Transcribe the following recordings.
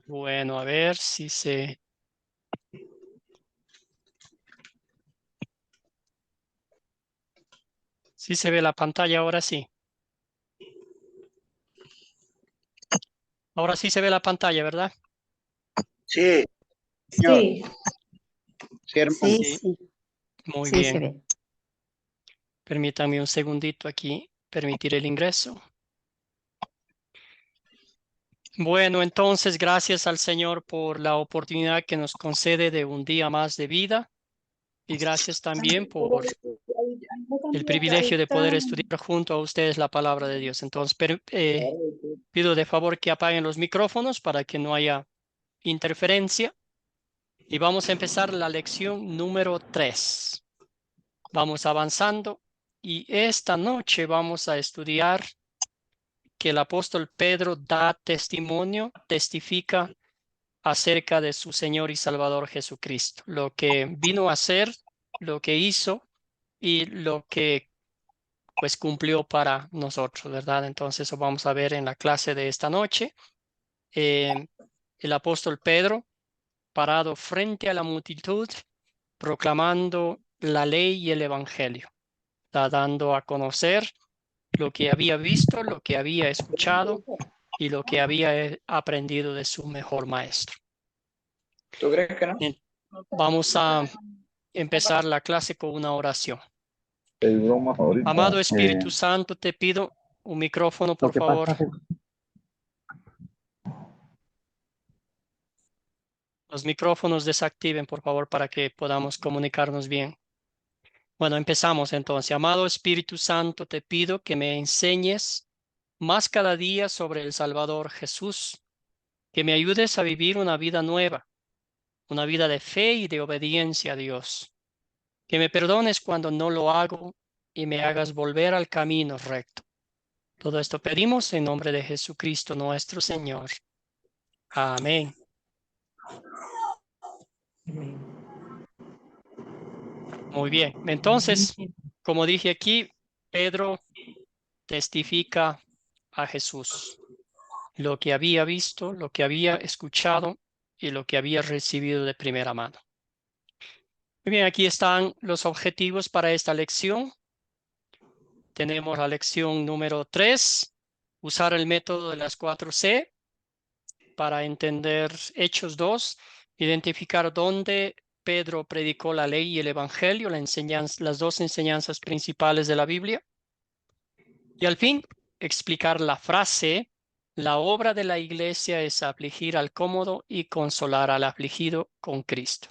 Bueno, a ver si se ve la pantalla ahora sí. Ahora sí se ve la pantalla, ¿verdad? Sí, señor. Sí, Sí, hermano. sí, Sí, sí, muy sí se bien. ve. Permítanme un segundito aquí, permitir el ingreso. Bueno, entonces gracias al Señor por la oportunidad que nos concede de un día más de vida y gracias también por el privilegio de poder estudiar junto a ustedes la palabra de Dios. Entonces, pido de favor que apaguen los micrófonos para que no haya interferencia y vamos a empezar la lección número 3. Vamos avanzando y esta noche vamos a estudiar que el apóstol Pedro da testimonio, testifica acerca de su Señor y Salvador Jesucristo, lo que vino a hacer, lo que hizo y lo que pues cumplió para nosotros, ¿verdad? Entonces eso vamos a ver en la clase de esta noche. El apóstol Pedro, parado frente a la multitud, proclamando la ley y el evangelio, está dando a conocer lo que había visto, lo que había escuchado y lo que había aprendido de su mejor maestro. ¿Tú crees que no? Vamos a empezar la clase con una oración. Amado Espíritu Santo, te pido un micrófono, Lo por que favor. pasa es Los micrófonos desactiven, por favor, para que podamos comunicarnos bien. Bueno, empezamos entonces. Amado Espíritu Santo, te pido que me enseñes más cada día sobre el Salvador Jesús, que me ayudes a vivir una vida nueva, una vida de fe y de obediencia a Dios, que me perdones cuando no lo hago y me hagas volver al camino recto. Todo esto pedimos en nombre de Jesucristo nuestro Señor. Amén. Muy bien. Entonces, como dije aquí, Pedro testifica a Jesús, lo que había visto, lo que había escuchado y lo que había recibido de primera mano. Muy bien, aquí están los objetivos para esta lección. Tenemos la lección número 3, usar el método de las 4C para entender Hechos 2, identificar dónde Pedro predicó la ley y el evangelio, las dos enseñanzas principales de la Biblia. Y al fin, explicar la frase, la obra de la iglesia es afligir al cómodo y consolar al afligido con Cristo.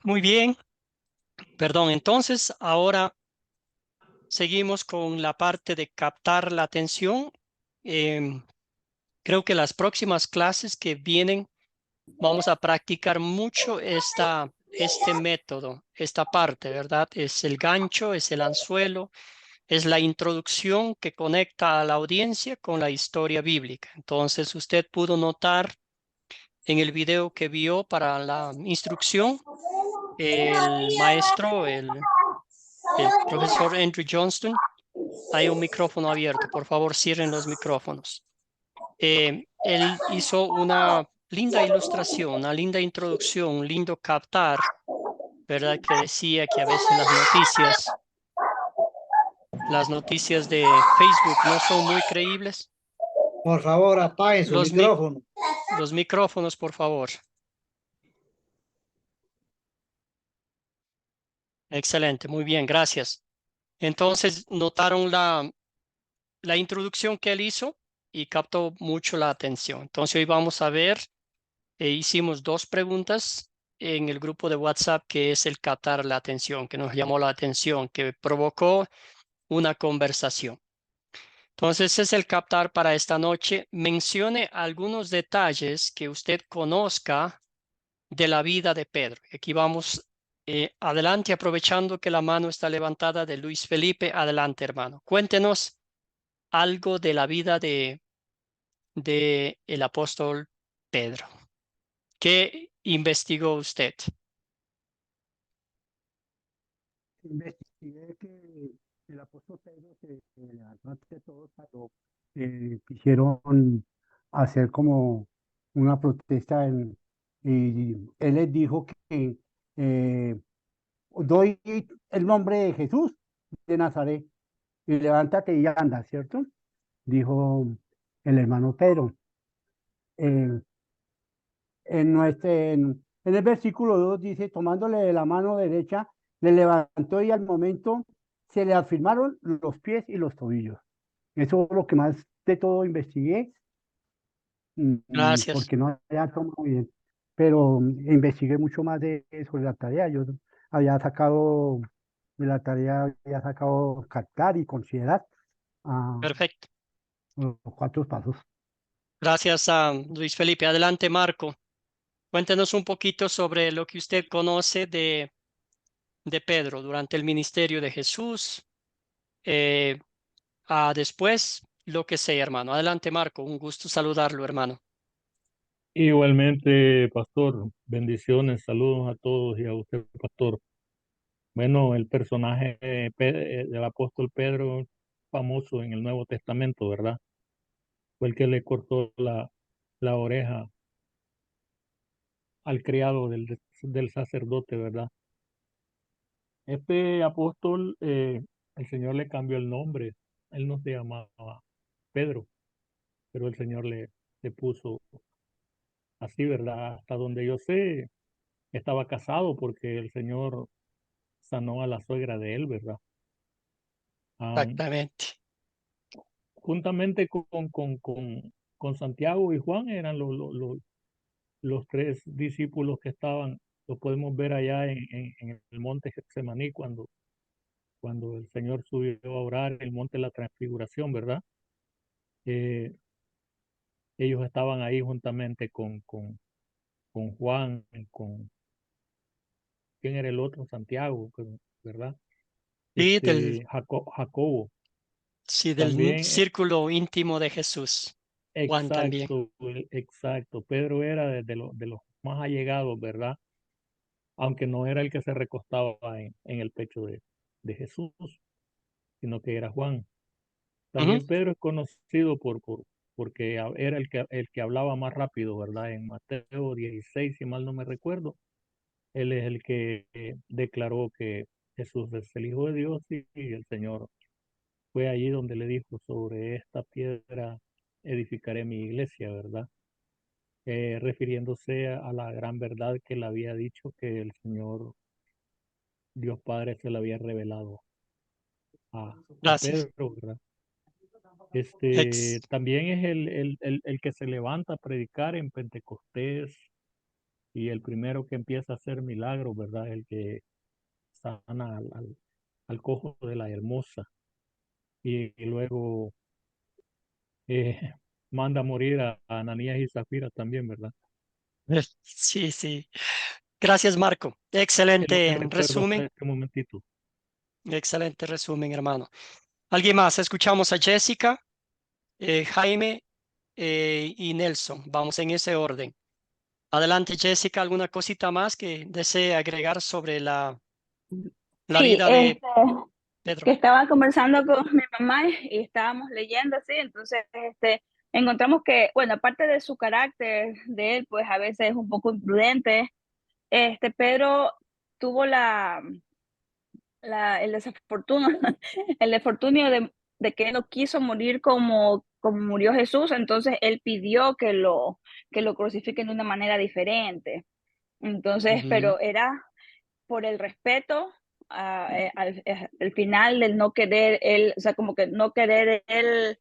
Muy bien, perdón, entonces ahora seguimos con la parte de captar la atención. Creo que las próximas clases que vienen vamos a practicar mucho este método, esta parte, ¿verdad? Es el gancho, es el anzuelo, es la introducción que conecta a la audiencia con la historia bíblica. Entonces, usted pudo notar en el video que vio para la instrucción, el maestro, el profesor Andrew Johnston, hay un micrófono abierto. Por favor, cierren los micrófonos. Él hizo una linda ilustración, una linda introducción, un lindo captar, ¿verdad? Que decía que a veces las noticias de Facebook no son muy creíbles. Por favor, apague su Los, mi- micrófono. los micrófonos, por favor. Excelente, muy bien, gracias. Entonces, notaron la introducción que él hizo y captó mucho la atención. Entonces, hoy vamos a ver, hicimos dos preguntas en el grupo de WhatsApp, que es el captar la atención, que nos llamó la atención, que provocó una conversación. Entonces, es el captar para esta noche. Mencione algunos detalles que usted conozca de la vida de Pedro. Aquí vamos adelante, aprovechando que la mano está levantada de Luis Felipe. Adelante, hermano. Cuéntenos algo de la vida de el apóstol Pedro. ¿Qué investigó usted? Investigué que el apóstol Pedro se levantó ante todos cuando quisieron hacer como una protesta y él les dijo que doy el nombre de Jesús de Nazaret y levántate y anda, ¿cierto? Dijo el hermano Pedro. Eh, en el versículo 2 dice, tomándole de la mano derecha, le levantó y al momento se le afirmaron los pies y los tobillos. Eso es lo que más de todo investigué, Gracias. porque no había tomado bien, pero investigué mucho más sobre la tarea. Yo había sacado de la tarea, había sacado captar y considerar Perfecto. los 4 pasos. Gracias a Luis Felipe. Adelante, Marco. Cuéntenos un poquito sobre lo que usted conoce de Pedro durante el ministerio de Jesús. Después, lo que sea, hermano. Adelante, Marco. Un gusto saludarlo, hermano. Igualmente, pastor, bendiciones, saludos a todos y a usted, pastor. Bueno, el personaje del apóstol Pedro, famoso en el Nuevo Testamento, ¿verdad? Fue el que le cortó la oreja al criado del sacerdote, ¿verdad? Este apóstol, el Señor le cambió el nombre. Él no se llamaba Pedro, pero el Señor le puso así, ¿verdad? Hasta donde yo sé, estaba casado porque el Señor sanó a la suegra de él, ¿verdad? Exactamente. Juntamente con Santiago y Juan eran los 3 discípulos que estaban, lo podemos ver allá en el monte Getsemaní cuando el Señor subió a orar, el monte de la transfiguración, ¿verdad? Eh, ellos estaban ahí juntamente con Juan, ¿quién era el otro? Santiago, ¿verdad? Sí, del, Jacobo. sí, del También, círculo íntimo de Jesús. Juan también. exacto. Pedro era de los más allegados, ¿verdad? Aunque no era el que se recostaba en el pecho de Jesús, sino que era Juan. Ujú. También Pedro es conocido porque era el que hablaba más rápido, ¿verdad? En Mateo 16, si mal no me recuerdo, él es el que declaró que Jesús es el Hijo de Dios y el Señor fue allí donde le dijo, sobre esta piedra edificaré mi iglesia, ¿verdad? Refiriéndose a la gran verdad que le había dicho que el Señor Dios Padre se le había revelado a Gracias. Pedro, ¿verdad? Ex- También es el que se levanta a predicar en Pentecostés y el primero que empieza a hacer milagros, ¿verdad? El que sana al cojo de la hermosa y luego eh, manda a morir a Ananías y Zafira también, ¿verdad? Sí, sí. Gracias, Marco. Es lo Excelente que recuerdo hasta resumen. este momentito. Excelente resumen, hermano. ¿Alguien más? Escuchamos a Jessica, Jaime y Nelson. Vamos en ese orden. Adelante, Jessica. ¿Alguna cosita más que desee agregar sobre la Sí, vida de Pedro? que estaba conversando con mi mamá y estábamos leyendo así, entonces encontramos que, bueno, aparte de su carácter de él, pues a veces es un poco imprudente. Pedro tuvo el desafortunio, el desafortunio de que él no quiso morir como murió Jesús, entonces él pidió que lo crucifiquen de una manera diferente. Entonces, Ujú. pero era por el respeto al final del no querer él, o sea, como que no querer él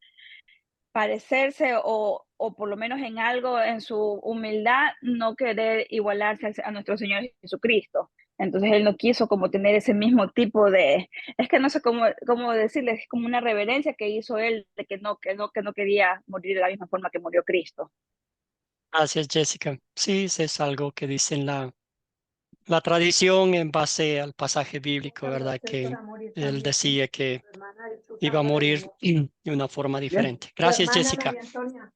parecerse o por lo menos en algo, en su humildad, no querer igualarse a nuestro Señor Jesucristo. Entonces él no quiso como tener ese mismo tipo es que no sé cómo decirles, es como una reverencia que hizo él de que no quería morir de la misma forma que murió Cristo. Gracias, Jessica. Sí, es algo que dice en la tradición en base al pasaje bíblico, ¿verdad? Que él decía que iba a morir de una forma Bien. diferente. Tu Gracias, hermana Jessica. María Antonia.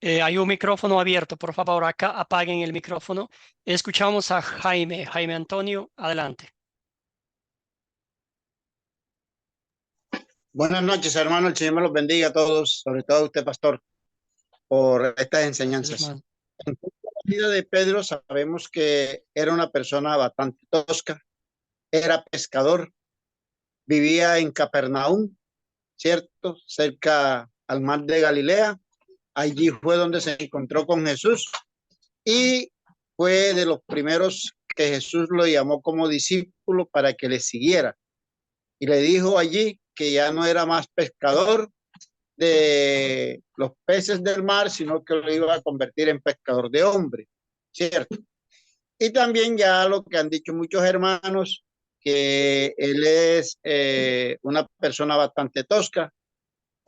Hay un micrófono abierto, por favor, acá apaguen el micrófono. Escuchamos a Jaime. Jaime Antonio, adelante. Buenas noches, hermano. El Señor me los bendiga a todos, sobre todo a usted, pastor. por estas Gracias, enseñanzas. hermano. En la vida de Pedro sabemos que era una persona bastante tosca, era pescador, vivía en Capernaum, ¿cierto? Cerca al mar de Galilea. Allí fue donde se encontró con Jesús y fue de los primeros que Jesús lo llamó como discípulo para que le siguiera. Y le dijo allí que ya no era más pescador de los peces del mar, sino que lo iba a convertir en pescador de hombres, ¿cierto? Y también ya lo que han dicho muchos hermanos, que él es una persona bastante tosca,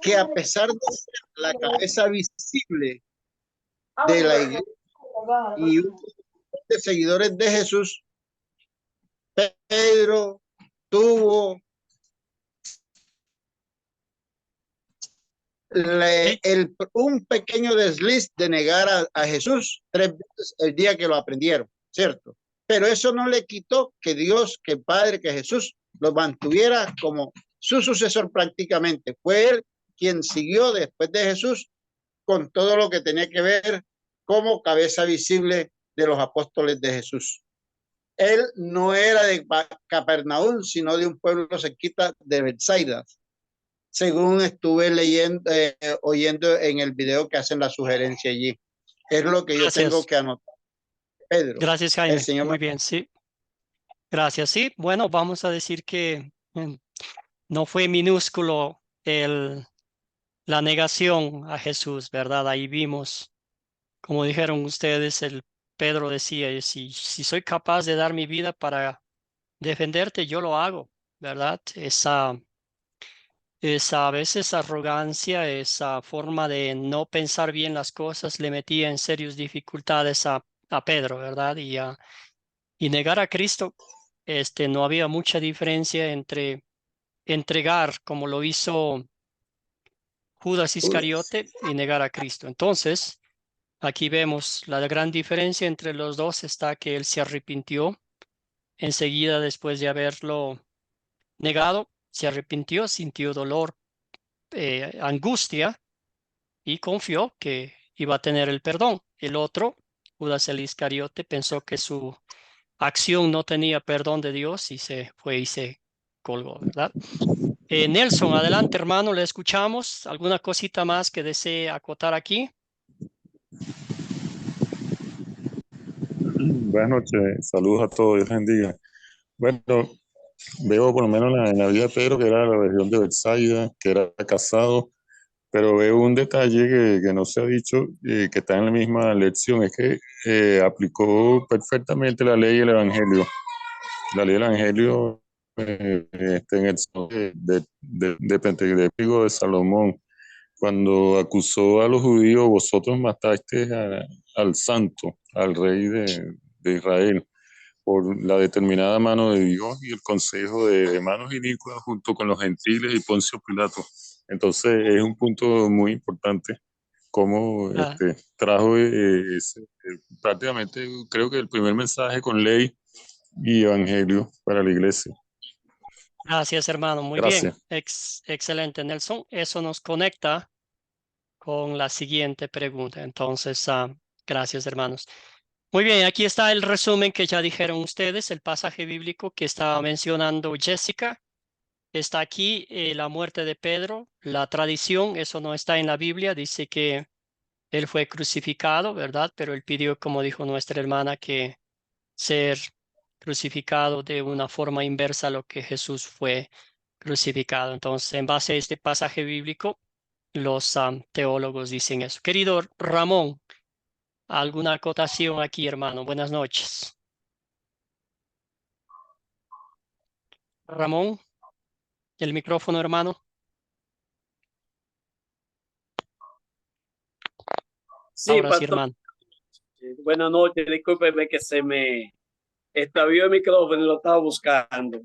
que a pesar de ser la cabeza visible de la iglesia y un montón de seguidores de Jesús, Pedro tuvo un pequeño desliz de negar a Jesús 3 veces el día que lo aprendieron, ¿cierto? Pero eso no le quitó que Dios, que el Padre, que Jesús lo mantuviera como su sucesor prácticamente. Fue él quien siguió después de Jesús con todo lo que tenía que ver como cabeza visible de los apóstoles de Jesús. Él no era de Capernaum, sino de un pueblo cerquita de Betsaida, según estuve leyendo, oyendo en el video que hacen la sugerencia allí. Es lo que yo tengo que anotar. Pedro. Gracias, Jaime. El Señor muy bien, sí. Gracias. Sí, bueno, vamos a decir que no fue minúsculo la negación a Jesús, ¿verdad? Ahí vimos, como dijeron ustedes, Pedro decía, si soy capaz de dar mi vida para defenderte, yo lo hago, ¿verdad? Esa a veces arrogancia, esa forma de no pensar bien las cosas le metía en serias dificultades a Pedro, ¿verdad? Y negar a Cristo, no había mucha diferencia entre entregar, como lo hizo Judas Iscariote, y negar a Cristo. Entonces, aquí vemos la gran diferencia entre los dos está que él se arrepintió enseguida después de haberlo negado, se arrepintió, sintió dolor, angustia, y confió que iba a tener el perdón. El otro, Judas el Iscariote, pensó que su acción no tenía perdón de Dios y se fue y se colgó, ¿verdad? Nelson, adelante, hermano, le escuchamos. ¿Alguna cosita más que desee acotar aquí? Buenas noches, saludos a todos, Dios bendiga. Bueno, veo por lo menos en la vida de Pedro, que era de la región de Betsaida, que era casado, pero veo un detalle que no se ha dicho, que está en la misma lección, es que aplicó perfectamente la ley y el evangelio. La ley y el evangelio en el de Pentecostés de Salomón, cuando acusó a los judíos, vosotros mataste al santo, al rey de Israel, por la determinada mano de Dios y el consejo de manos inicuas junto con los gentiles y Poncio Pilato. Entonces es un punto muy importante cómo trajo prácticamente creo que el primer mensaje con ley y evangelio para la iglesia. Gracias, hermano. Muy Gracias. bien. Excelente, Nelson. Eso nos conecta con la siguiente pregunta. Entonces, gracias, hermanos. Muy bien, aquí está el resumen que ya dijeron ustedes, el pasaje bíblico que estaba mencionando Jessica. Está aquí la muerte de Pedro, la tradición, eso no está en la Biblia, dice que él fue crucificado, ¿verdad? Pero él pidió, como dijo nuestra hermana, que ser crucificado de una forma inversa a lo que Jesús fue crucificado. Entonces, en base a este pasaje bíblico, los teólogos dicen eso. Querido Ramón, ¿alguna acotación aquí, hermano? Buenas noches. Ramón, el micrófono, hermano. Sí, Ahora sí, pastor. hermano. Buenas noches, discúlpeme que se me extravió el micrófono y lo estaba buscando.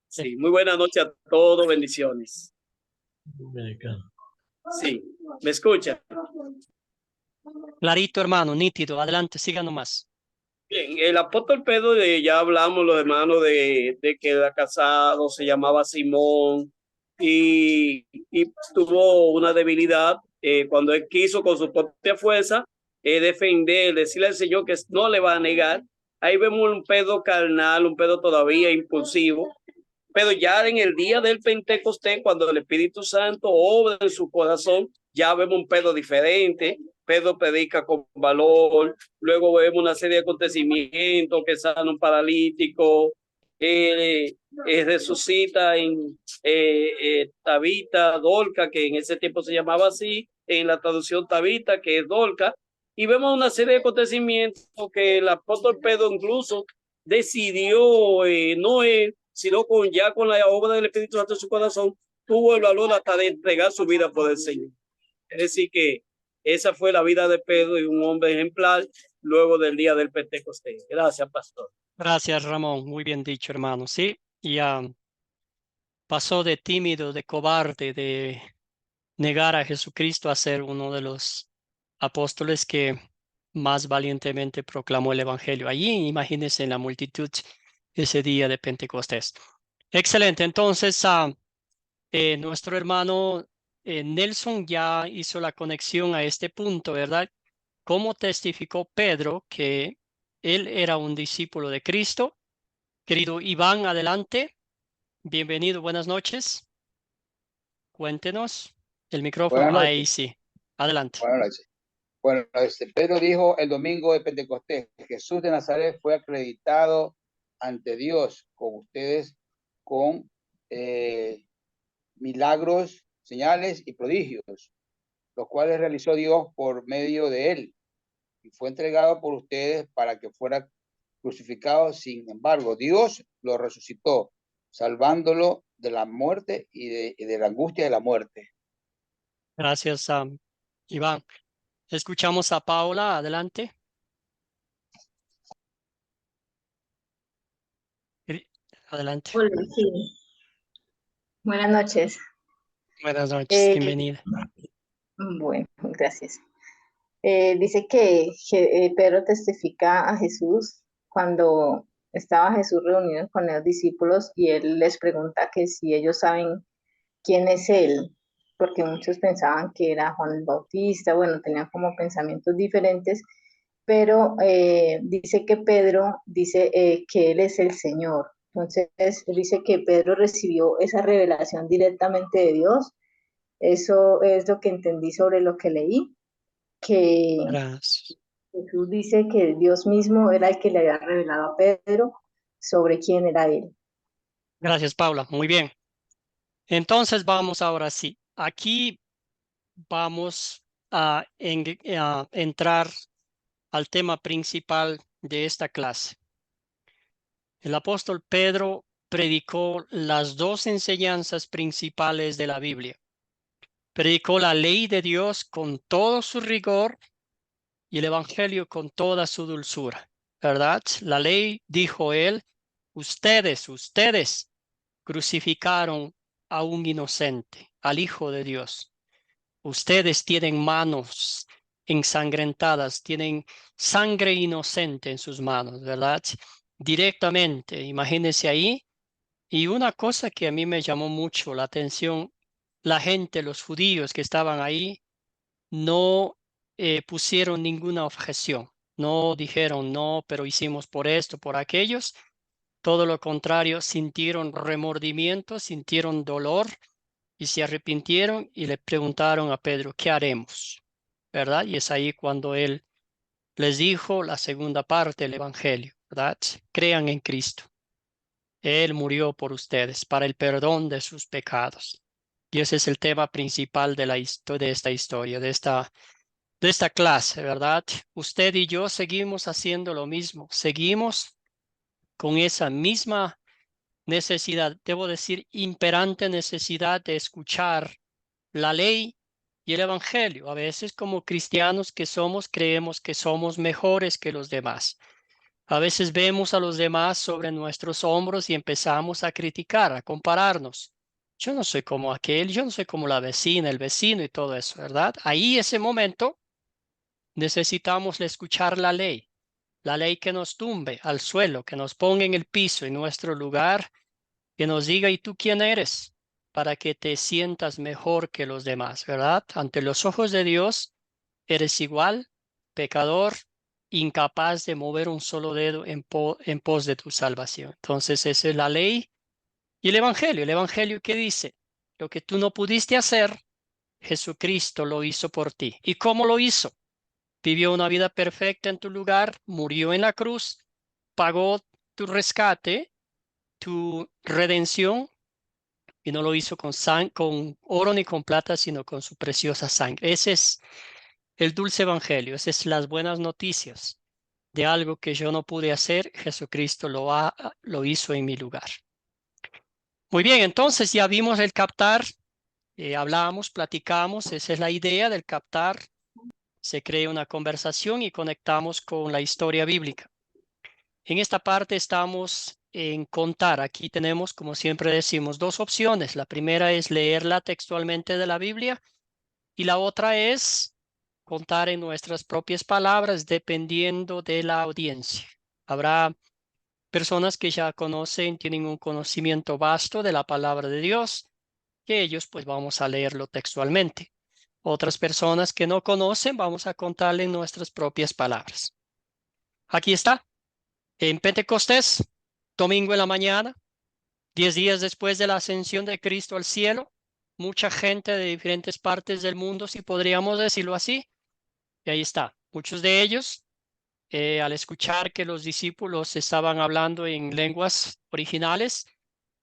Sí, muy buenas noches a todos, bendiciones. Sí, ¿me escucha? Clarito, hermano, nítido. Adelante, siga nomás. Bien, el apóstol Pedro, ya hablamos los hermanos de que era casado, se llamaba Simón y tuvo una debilidad cuando él quiso con su propia fuerza defender, decirle al Señor que no le va a negar. Ahí vemos un Pedro carnal, un Pedro todavía impulsivo, pero ya en el día del Pentecostés, cuando el Espíritu Santo obra en su corazón, ya vemos un Pedro diferente. Pedro predica con valor, luego vemos una serie de acontecimientos, que sana un paralítico, resucita en Tabita, Dorca, que en ese tiempo se llamaba así, en la traducción Tabita, que es Dorca, y vemos una serie de acontecimientos que el apóstol Pedro incluso decidió, no él, sino ya con la obra del Espíritu Santo en su corazón, tuvo el valor hasta de entregar su vida por el Señor. Es decir, que esa fue la vida de Pedro, y un hombre ejemplar luego del día del Pentecostés. Gracias, pastor. Gracias, Ramón. Muy bien dicho, hermano. Sí, ya pasó de tímido, de cobarde, de negar a Jesucristo a ser uno de los apóstoles que más valientemente proclamó el evangelio. Allí, imagínense en la multitud ese día de Pentecostés. Excelente. Entonces, nuestro hermano Nelson ya hizo la conexión a este punto, ¿verdad? ¿Cómo testificó Pedro que él era un discípulo de Cristo? Querido Iván, adelante. Bienvenido, buenas noches. Cuéntenos el micrófono. Buenas noches. Ahí sí. Adelante. Buenas noches. Bueno, Pedro dijo el domingo de Pentecostés: Jesús de Nazaret fue acreditado ante Dios con ustedes con milagros, señales y prodigios, los cuales realizó Dios por medio de él, y fue entregado por ustedes para que fuera crucificado. Sin embargo, Dios lo resucitó, salvándolo de la muerte y de la angustia de la muerte. Gracias, Iván. Escuchamos a Paula. Adelante. Adelante. Hola, sí. Buenas noches. Buenas noches, bienvenida. Bueno, gracias. Dice que Pedro testifica a Jesús cuando estaba Jesús reunido con los discípulos, y él les pregunta que si ellos saben quién es él, porque muchos pensaban que era Juan el Bautista. Bueno, tenían como pensamientos diferentes, pero dice que Pedro dice que él es el Señor. Entonces, dice que Pedro recibió esa revelación directamente de Dios. Eso es lo que entendí sobre lo que leí, que Gracias. Jesús dice que Dios mismo era el que le había revelado a Pedro sobre quién era él. Gracias, Paula. Muy bien. Entonces, vamos ahora sí. Aquí vamos a entrar al tema principal de esta clase. El apóstol Pedro predicó las dos enseñanzas principales de la Biblia. Predicó la ley de Dios con todo su rigor y el evangelio con toda su dulzura, ¿verdad? La ley, dijo él, ustedes crucificaron a un inocente, al Hijo de Dios. Ustedes tienen manos ensangrentadas, tienen sangre inocente en sus manos, ¿verdad? Directamente, imagínense ahí. Y una cosa que a mí me llamó mucho la atención, la gente, los judíos que estaban ahí, no pusieron ninguna objeción. No dijeron, no, pero hicimos por esto, por aquellos. Todo lo contrario, sintieron remordimiento, sintieron dolor y se arrepintieron y le preguntaron a Pedro, ¿qué haremos? ¿Verdad? Y es ahí cuando él les dijo la segunda parte del evangelio, ¿verdad? Crean en Cristo. Él murió por ustedes para el perdón de sus pecados. Y ese es el tema principal de esta historia, de esta clase, ¿verdad? Usted y yo seguimos haciendo lo mismo. Seguimos con esa misma necesidad, debo decir, imperante necesidad de escuchar la ley y el evangelio. A veces como cristianos que somos, creemos que somos mejores que los demás. A veces vemos a los demás sobre nuestros hombros y empezamos a criticar, a compararnos. Yo no soy como aquel, yo no soy como la vecina, el vecino y todo eso, ¿verdad? Ahí ese momento necesitamos escuchar la ley que nos tumbe al suelo, que nos ponga en el piso, en nuestro lugar, que nos diga, ¿y tú quién eres? para que te sientas mejor que los demás, ¿verdad? Ante los ojos de Dios, eres igual, pecador, incapaz de mover un solo dedo en pos de tu salvación. Entonces, esa es la ley y el Evangelio. ¿El Evangelio qué dice? Lo que tú no pudiste hacer, Jesucristo lo hizo por ti. ¿Y cómo lo hizo? Vivió una vida perfecta en tu lugar, murió en la cruz, pagó tu rescate, tu redención, y no lo hizo con oro ni con plata, sino con su preciosa sangre. Ese es el dulce evangelio, esas son las buenas noticias de algo que yo no pude hacer, Jesucristo lo hizo en mi lugar. Muy bien, entonces ya vimos el captar, hablamos, platicamos, esa es la idea del captar. Se crea una conversación y conectamos con la historia bíblica. En esta parte estamos en contar. Aquí tenemos, como siempre decimos, dos opciones. La primera es leerla textualmente de la Biblia y la otra es contar en nuestras propias palabras dependiendo de la audiencia. Habrá personas que ya conocen, tienen un conocimiento vasto de la palabra de Dios, que ellos pues vamos a leerlo textualmente. Otras personas que no conocen, vamos a contarle en nuestras propias palabras. Aquí está, en Pentecostés, domingo en la mañana, 10 días después de la ascensión de Cristo al cielo, mucha gente de diferentes partes del mundo, si podríamos decirlo así, y ahí está. Muchos de ellos, al escuchar que los discípulos estaban hablando en lenguas originales,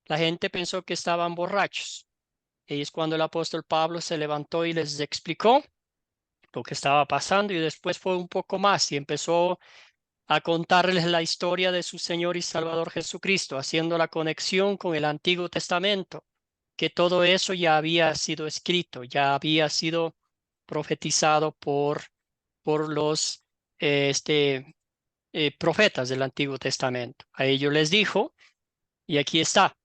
la gente pensó que estaban borrachos. Y es cuando el apóstol Pablo se levantó y les explicó lo que estaba pasando, y después fue un poco más y empezó a contarles la historia de su Señor y Salvador Jesucristo, haciendo la conexión con el Antiguo Testamento, que todo eso ya había sido escrito, ya había sido profetizado por los profetas del Antiguo Testamento. A ellos les dijo, y aquí está,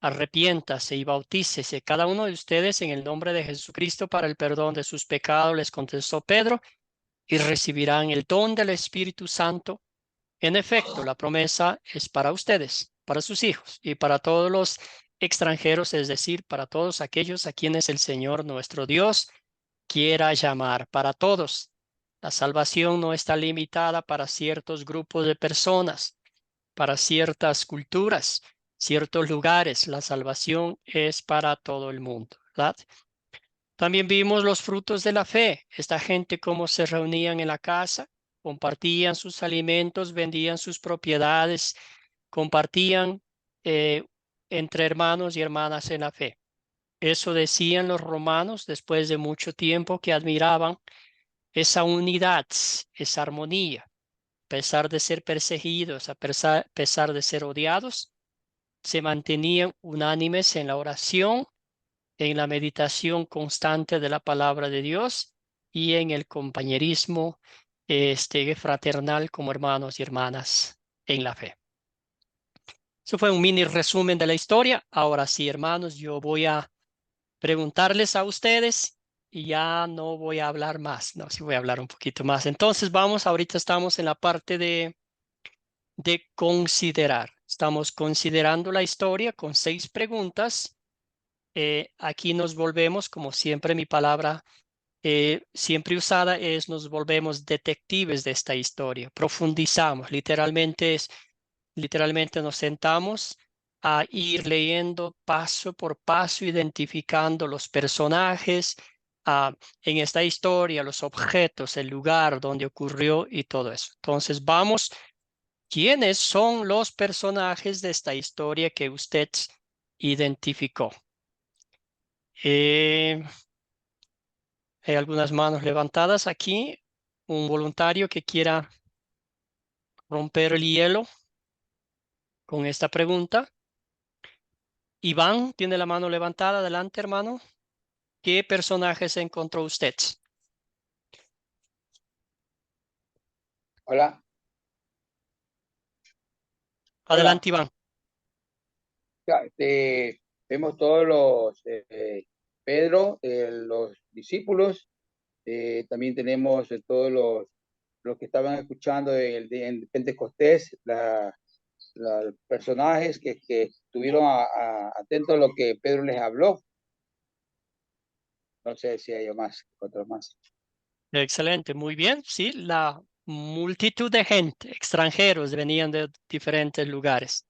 arrepiéntase y bautícese cada uno de ustedes en el nombre de Jesucristo para el perdón de sus pecados, les contestó Pedro, y recibirán el don del Espíritu Santo. En efecto, la promesa es para ustedes, para sus hijos y para todos los extranjeros, es decir, para todos aquellos a quienes el Señor nuestro Dios quiera llamar, para todos. La salvación no está limitada para ciertos grupos de personas, para ciertas culturas, ciertos lugares. La salvación es para todo el mundo, ¿verdad? También vimos los frutos de la fe. Esta gente cómo se reunían en la casa, compartían sus alimentos, vendían sus propiedades, compartían entre hermanos y hermanas en la fe. Eso decían los romanos después de mucho tiempo, que admiraban esa unidad, esa armonía, a pesar de ser perseguidos, a pesar de ser odiados, se mantenían unánimes en la oración, en la meditación constante de la palabra de Dios y en el compañerismo fraternal como hermanos y hermanas en la fe. Eso fue un mini resumen de la historia. Ahora sí, hermanos, yo voy a preguntarles a ustedes y ya no voy a hablar más. No, sí voy a hablar un poquito más. Entonces ahorita estamos en la parte de considerar. Estamos considerando la historia con 6 preguntas. Aquí nos volvemos, como siempre mi palabra siempre usada es, nos volvemos detectives de esta historia. Profundizamos, literalmente nos sentamos a ir leyendo paso por paso, identificando los personajes en esta historia, los objetos, el lugar donde ocurrió y todo eso. Entonces vamos, ¿quiénes son los personajes de esta historia que usted identificó? Hay algunas manos levantadas aquí. Un voluntario que quiera romper el hielo con esta pregunta. Iván tiene la mano levantada. Adelante, hermano. ¿Qué personajes encontró usted? Hola. Adelante, Iván. Ya, vemos todos los Pedro, los discípulos, también tenemos todos los que estaban escuchando en Pentecostés, los personajes que estuvieron atentos a lo que Pedro les habló. No sé si hay otros más. Excelente, muy bien. Sí, la multitud de gente, extranjeros, venían de diferentes lugares.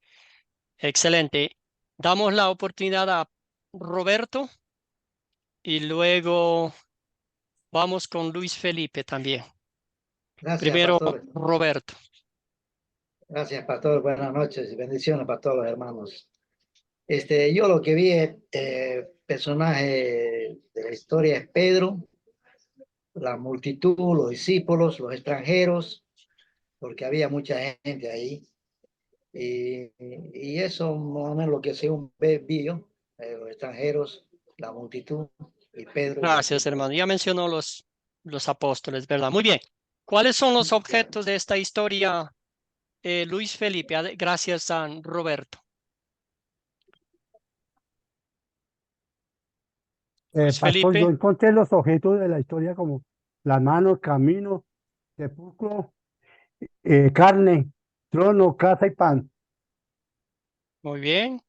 Excelente. Damos la oportunidad a Roberto y luego vamos con Luis Felipe también. Gracias, Primero, pastor. Roberto. Gracias, pastor. Buenas noches y bendiciones para todos los hermanos. Yo lo que vi, personaje de la historia es Pedro, la multitud, los discípulos, los extranjeros, porque había mucha gente ahí. Y eso más o menos lo que según vi yo, los extranjeros, la multitud y Pedro. Gracias, hermano. Ya mencionó los apóstoles, ¿verdad? Muy bien. ¿Cuáles son los objetos de esta historia, Luis Felipe? Gracias a Roberto. Luis Pastor, Felipe. yo encontré los objetos de la historia como las manos, camino, sepulcro, carne, trono, casa y pan. Muy bien.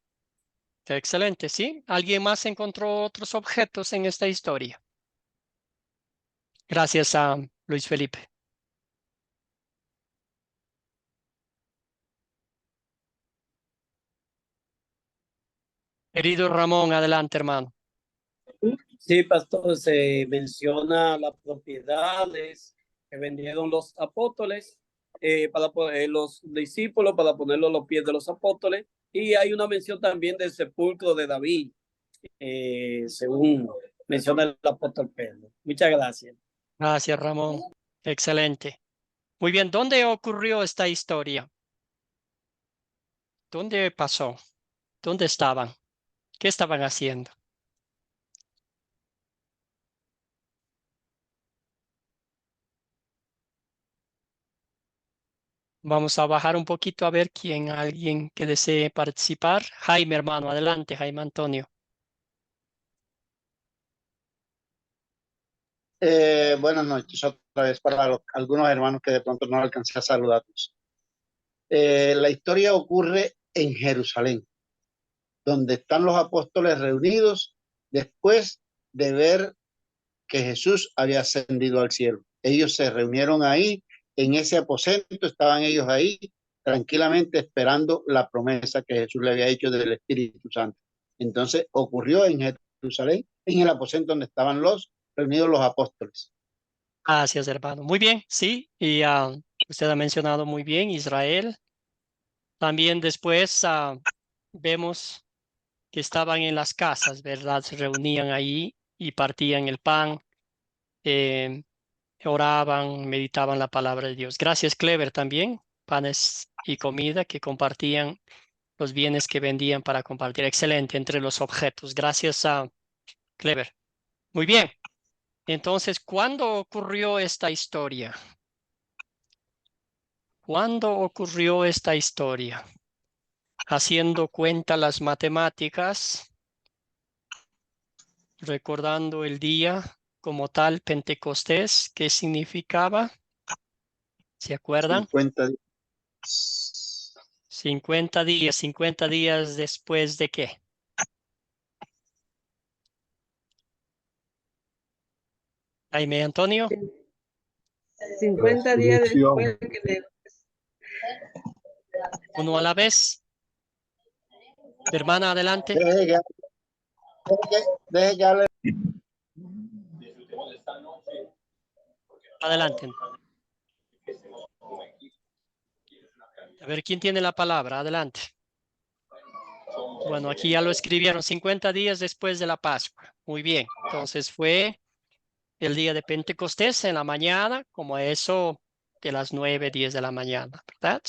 Excelente, ¿sí? ¿Alguien más encontró otros objetos en esta historia? Gracias a Luis Felipe. Querido Ramón, adelante, hermano. Sí, pastor, se menciona las propiedades que vendieron los apóstoles, los discípulos para ponerlo a los pies de los apóstoles, y hay una mención también del sepulcro de David, según menciona el apóstol Pedro. Muchas gracias. Gracias, Ramón. Excelente. Muy bien, ¿dónde ocurrió esta historia? ¿Dónde pasó? ¿Dónde estaban? ¿Qué estaban haciendo? Vamos a bajar un poquito a ver alguien que desee participar. Jaime, hermano, adelante, Jaime Antonio. Buenas noches otra vez para algunos hermanos que de pronto no alcancé a saludarlos. La historia ocurre en Jerusalén, donde están los apóstoles reunidos después de ver que Jesús había ascendido al cielo. Ellos se reunieron ahí, en ese aposento, estaban ellos ahí tranquilamente esperando la promesa que Jesús le había hecho del Espíritu Santo. Entonces ocurrió en Jerusalén, en el aposento donde estaban reunidos los apóstoles. Gracias, hermano. Muy bien, sí. Y usted ha mencionado muy bien Israel. También después vemos que estaban en las casas, ¿verdad? Se reunían ahí y partían el pan, oraban, meditaban la palabra de Dios. Gracias, Clever, también. Panes y comida que compartían, los bienes que vendían para compartir. Excelente, entre los objetos. Gracias a Clever. Muy bien. Entonces, ¿cuándo ocurrió esta historia? ¿Cuándo ocurrió esta historia? Haciendo cuenta las matemáticas, recordando el día como tal, Pentecostés, ¿qué significaba? ¿Se acuerdan? 50 días. 50 días después de qué? Jaime Antonio. 50 días después que Uno a la vez. Hermana, adelante. Adelante. A ver, ¿quién tiene la palabra? Adelante. Bueno, aquí ya lo escribieron, 50 días después de la Pascua. Muy bien, entonces fue el día de Pentecostés en la mañana, como a eso de las 9, 10 de la mañana, ¿verdad?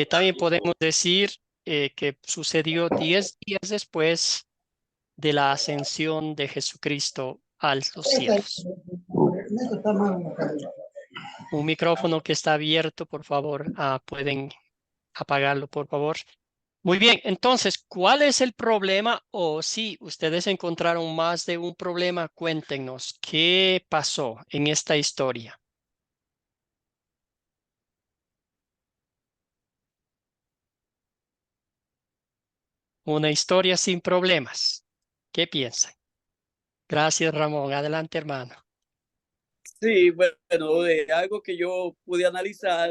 También podemos decir que sucedió 10 días después de la ascensión de Jesucristo a los cielos. Un micrófono que está abierto, por favor, pueden apagarlo, por favor. Muy bien, entonces, ¿cuál es el problema? O si ustedes encontraron más de un problema, cuéntenos, ¿qué pasó en esta historia? una historia sin problemas. ¿Qué piensan? Gracias, Ramón. Adelante, hermano. Sí, bueno, algo que yo pude analizar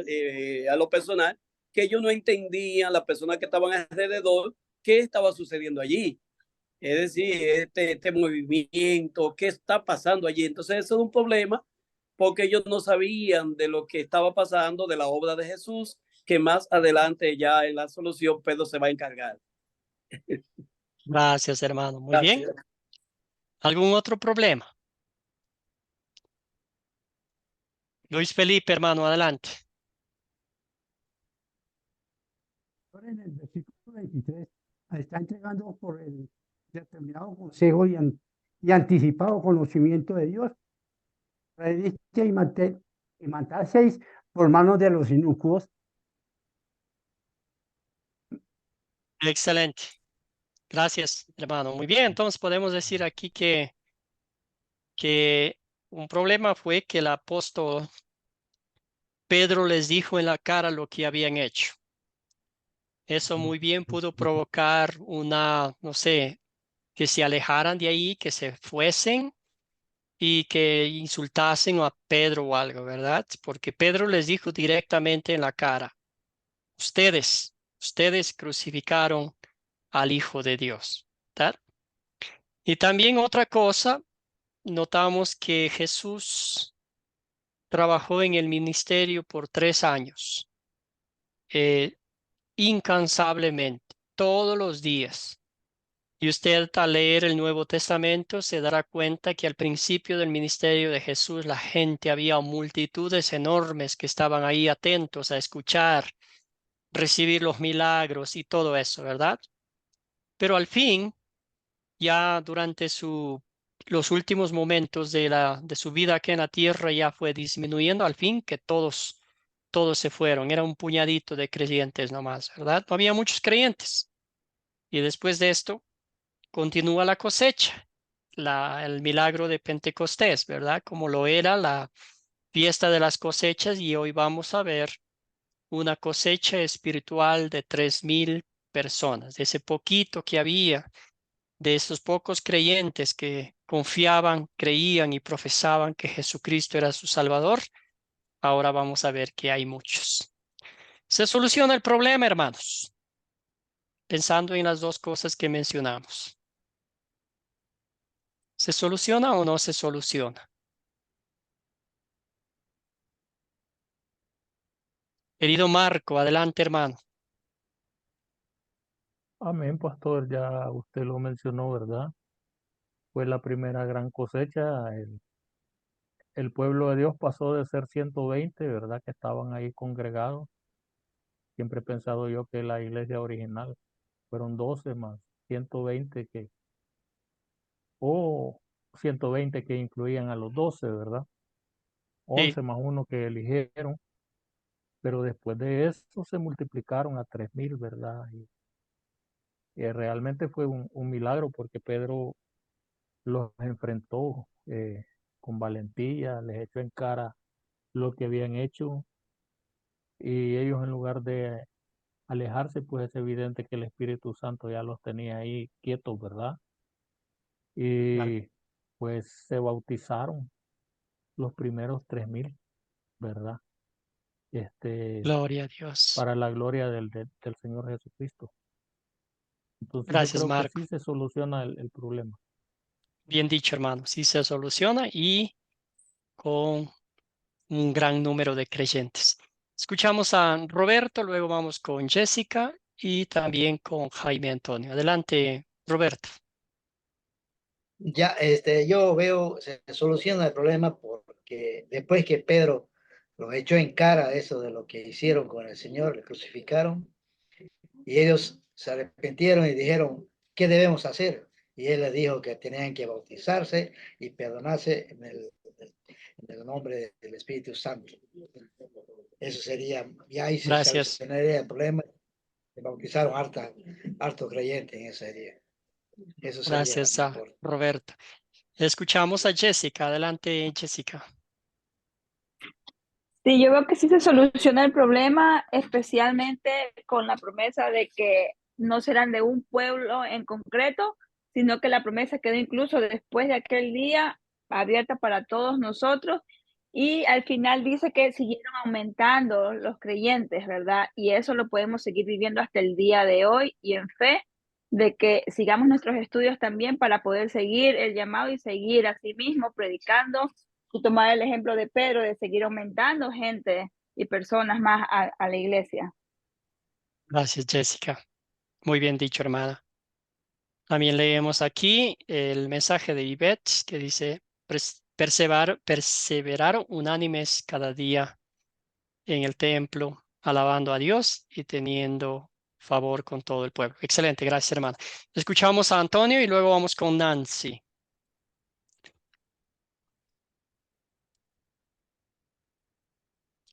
a lo personal, que yo no entendía las personas que estaban alrededor qué estaba sucediendo allí. Es decir, este movimiento, qué está pasando allí. Entonces, eso es un problema porque ellos no sabían de lo que estaba pasando, de la obra de Jesús, que más adelante ya en la solución Pedro se va a encargar. Gracias, hermano. Muy bien. Gracias. ¿Algún otro problema? Luis Felipe, hermano, adelante. En el versículo 23 está entregando por el determinado consejo y anticipado conocimiento de Dios. Predique y matarseis por manos de los inicuos. Excelente. Gracias, hermano. Muy bien, entonces podemos decir aquí que un problema fue que el apóstol Pedro les dijo en la cara lo que habían hecho. Eso muy bien pudo provocar una, no sé, que se alejaran de ahí, que se fuesen y que insultasen a Pedro o algo, ¿verdad? Porque Pedro les dijo directamente en la cara, ustedes crucificaron al Hijo de Dios, ¿verdad? Y también otra cosa, notamos que Jesús trabajó en el ministerio por 3 años, incansablemente, todos los días. Y usted al leer el Nuevo Testamento se dará cuenta que al principio del ministerio de Jesús la gente, había multitudes enormes que estaban ahí atentos a escuchar, recibir los milagros y todo eso, ¿verdad? Pero al fin, ya durante los últimos momentos de su vida aquí en la tierra, ya fue disminuyendo al fin que todos se fueron. Era un puñadito de creyentes nomás, ¿verdad? No había muchos creyentes. Y después de esto, continúa la cosecha, el milagro de Pentecostés, ¿verdad? Como lo era la fiesta de las cosechas, y hoy vamos a ver una cosecha espiritual de 3,000 personas, de ese poquito que había, de esos pocos creyentes que confiaban, creían y profesaban que Jesucristo era su Salvador. Ahora vamos a ver que hay muchos. Se soluciona el problema, hermanos, pensando en las dos cosas que mencionamos. ¿Se soluciona o no se soluciona? Querido Marco, adelante, hermano. Amén, pastor, ya usted lo mencionó, ¿verdad? Fue la primera gran cosecha. El pueblo de Dios pasó de ser 120, ¿verdad? Que estaban ahí congregados. Siempre he pensado yo que la iglesia original fueron 12 más 120 o 120 que incluían a los 12, ¿verdad? 11 Sí, más uno que eligieron, pero después de eso se multiplicaron a 3,000, ¿verdad? Y realmente fue un milagro porque Pedro los enfrentó con valentía, les echó en cara lo que habían hecho, y ellos, en lugar de alejarse, pues es evidente que el Espíritu Santo ya los tenía ahí quietos, ¿verdad? claro. Y pues se bautizaron los primeros 3,000, ¿verdad? Gloria a Dios. Para la gloria del Señor Jesucristo. Entonces yo Gracias, creo que Marco. sí se soluciona el problema. Bien dicho, hermano. Sí se soluciona, y con un gran número de creyentes. Escuchamos a Roberto, luego vamos con Jessica y también con Jaime Antonio. Adelante, Roberto. Ya, yo veo, se soluciona el problema porque después que Pedro los echó en cara eso de lo que hicieron con el Señor, le crucificaron, y ellos se arrepintieron y dijeron, ¿qué debemos hacer? Y él les dijo que tenían que bautizarse y perdonarse en el nombre del Espíritu Santo. Eso sería, y ahí se Gracias. solucionaría el problema. Se bautizaron harto creyente en ese día. Eso sería Gracias mi a aporte. Roberto. Escuchamos a Jessica. Adelante, Jessica. Sí, yo veo que sí se soluciona el problema, especialmente con la promesa de que no serán de un pueblo en concreto, sino que la promesa quedó incluso después de aquel día abierta para todos nosotros. Y al final dice que siguieron aumentando los creyentes, ¿verdad? Y eso lo podemos seguir viviendo hasta el día de hoy y en fe de que sigamos nuestros estudios también para poder seguir el llamado y seguir así mismo predicando y tomar el ejemplo de Pedro de seguir aumentando gente y personas más a la iglesia. Gracias, Jessica. Muy bien dicho, hermana. También leemos aquí el mensaje de Ivette que dice, perseverar unánimes cada día en el templo, alabando a Dios y teniendo favor con todo el pueblo. Excelente, gracias, hermana. Escuchamos a Antonio y luego vamos con Nancy.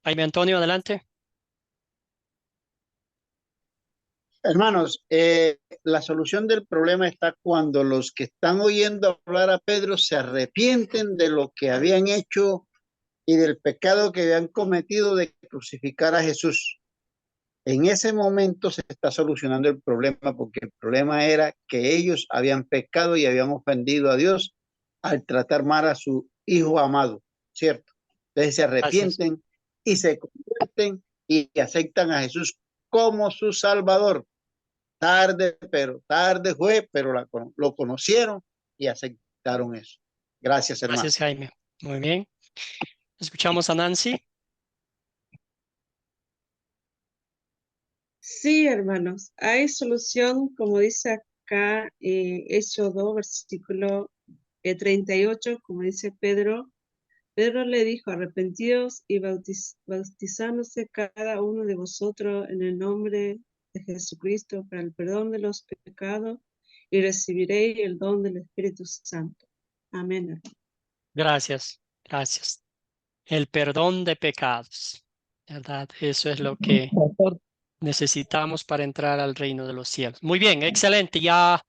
Jaime Antonio, adelante. Hermanos, la solución del problema está cuando los que están oyendo hablar a Pedro se arrepienten de lo que habían hecho y del pecado que habían cometido de crucificar a Jesús. En ese momento se está solucionando el problema, porque el problema era que ellos habían pecado y habían ofendido a Dios al tratar mal a su hijo amado, ¿cierto? Entonces se arrepienten y se convierten y aceptan a Jesús como su Salvador. Tarde fue, pero lo conocieron y aceptaron eso. Gracias, hermano. Gracias, Jaime. Muy bien. Escuchamos a Nancy. Sí, hermanos, hay solución, como dice acá, Hechos 2, versículo 38, como dice Pedro. Pedro le dijo, arrepentidos y bautizándose cada uno de vosotros en el nombre de Jesucristo para el perdón de los pecados y recibiréis el don del Espíritu Santo. Amén. Gracias, gracias. El perdón de pecados, ¿verdad? Eso es lo que necesitamos para entrar al reino de los cielos. Muy bien, excelente. Ya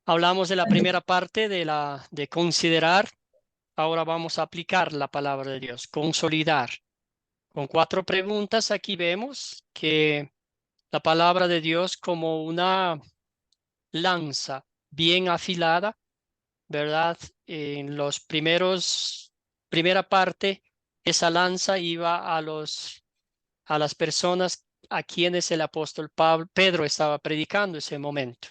hablamos de la primera parte de considerar. Ahora vamos a aplicar la palabra de Dios, consolidar. Con 4 preguntas aquí vemos que la palabra de Dios como una lanza bien afilada, ¿verdad? En los primera parte, esa lanza iba a las personas a quienes el apóstol Pedro estaba predicando ese momento.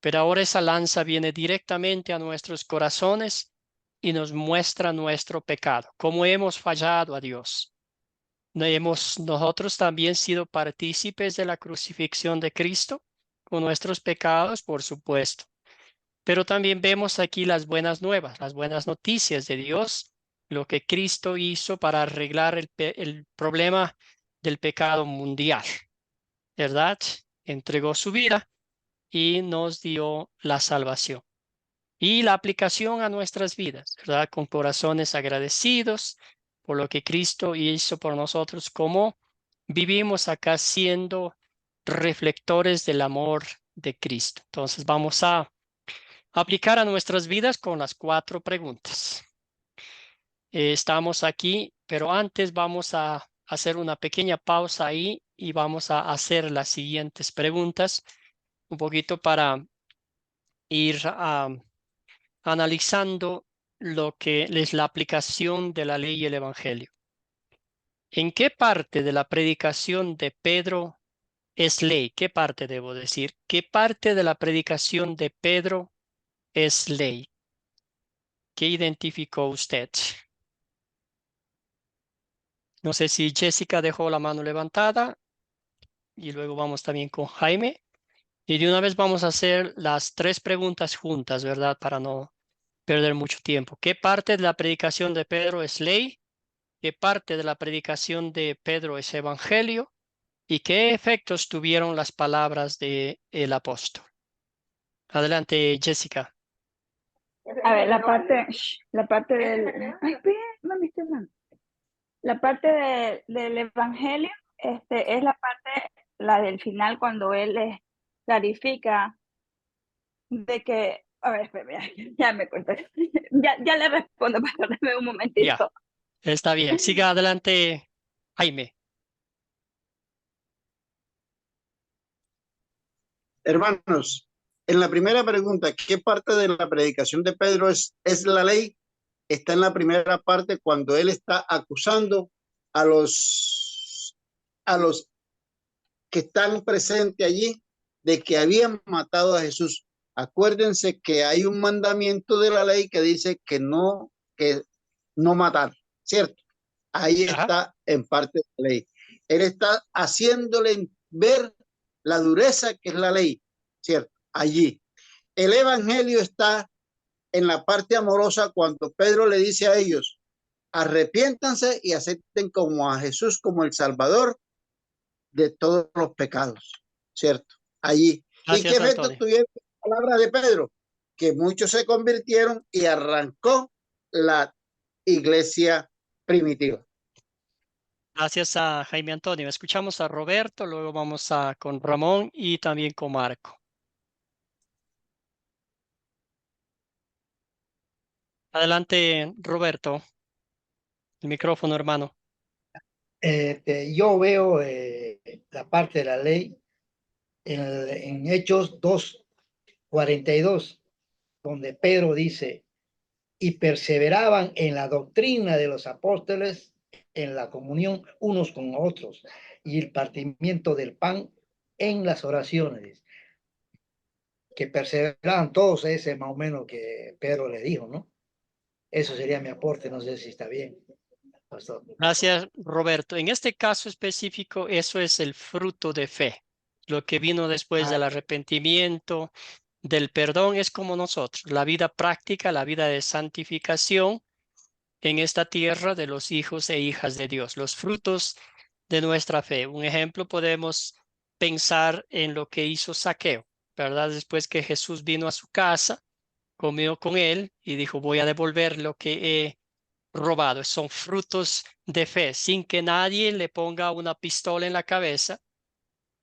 Pero ahora esa lanza viene directamente a nuestros corazones y nos muestra nuestro pecado, cómo hemos fallado a Dios. Hemos nosotros también sido partícipes de la crucifixión de Cristo con nuestros pecados, por supuesto. Pero también vemos aquí las buenas nuevas, las buenas noticias de Dios, lo que Cristo hizo para arreglar el problema del pecado mundial, ¿verdad? Entregó su vida y nos dio la salvación. Y la aplicación a nuestras vidas, ¿verdad? Con corazones agradecidos por lo que Cristo hizo por nosotros, como vivimos acá siendo reflectores del amor de Cristo. Entonces vamos a aplicar a nuestras vidas con las 4 preguntas. Estamos aquí, pero antes vamos a hacer una pequeña pausa ahí y vamos a hacer las siguientes preguntas, un poquito para ir analizando lo que es la aplicación de la ley y el evangelio. ¿En qué parte de la predicación de Pedro es ley? ¿Qué parte debo decir? ¿Qué parte de la predicación de Pedro es ley? ¿Qué identificó usted? No sé si Jessica dejó la mano levantada y luego vamos también con Jaime. Y de una vez vamos a hacer las 3 preguntas juntas, ¿verdad? Para no perder mucho tiempo. ¿Qué parte de la predicación de Pedro es ley? ¿Qué parte de la predicación de Pedro es evangelio? ¿Y qué efectos tuvieron las palabras del apóstol? Adelante, Jessica. A ver, la parte del... Ay, mami, estoy mal. La parte del evangelio es la parte, la del final, cuando él les clarifica de que, a ver, espera, ya me conté, ya le respondo, pastor, dame un momentito. Ya, está bien. Siga adelante, Jaime. Hermanos, en la primera pregunta, ¿qué parte de la predicación de Pedro es la ley? Está en la primera parte cuando él está acusando a los que están presentes allí de que habían matado a Jesús. Acuérdense que hay un mandamiento de la ley que dice que no matar, ¿cierto? Ahí está en parte de la ley. Él está haciéndole ver la dureza que es la ley, ¿cierto? Allí. El evangelio está en la parte amorosa cuando Pedro le dice a ellos, arrepiéntanse y acepten como a Jesús como el Salvador de todos los pecados, ¿cierto? Allí. Gracias, ¿Y qué efecto Antonio. tuvieron las palabras de Pedro? Que muchos se convirtieron y arrancó la iglesia primitiva. Gracias a Jaime Antonio. Escuchamos a Roberto, luego vamos con Ramón y también con Marco. Adelante, Roberto. El micrófono, hermano. Yo veo la parte de la ley en Hechos 2:42, donde Pedro dice, y perseveraban en la doctrina de los apóstoles, en la comunión unos con otros, y el partimiento del pan en las oraciones. Que perseveraban todos, ese más o menos que Pedro le dijo, ¿no? Eso sería mi aporte, no sé si está bien, pastor. Gracias, Roberto. En este caso específico, eso es el fruto de fe. Lo que vino después del arrepentimiento, del perdón, es como nosotros. La vida práctica, la vida de santificación en esta tierra de los hijos e hijas de Dios. Los frutos de nuestra fe. Un ejemplo, podemos pensar en lo que hizo Zaqueo, ¿verdad? Después que Jesús vino a su casa, comió con él y dijo, voy a devolver lo que he robado. Son frutos de fe, sin que nadie le ponga una pistola en la cabeza.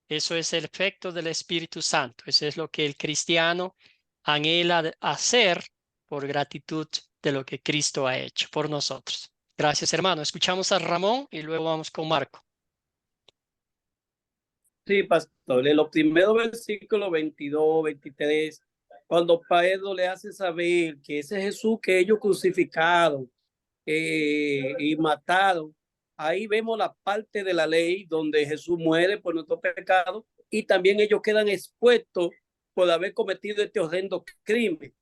Eso es el efecto del Espíritu Santo. Eso es lo que el cristiano anhela hacer por gratitud de lo que Cristo ha hecho por nosotros. Gracias, hermano. Escuchamos a Ramón y luego vamos con Marco. Sí, pastor, en los primeros versículos 22, 23, cuando Pedro le hace saber que ese Jesús que ellos crucificaron y mataron, ahí vemos la parte de la ley donde Jesús muere por nuestro pecado y también ellos quedan expuestos por haber cometido este horrendo crimen.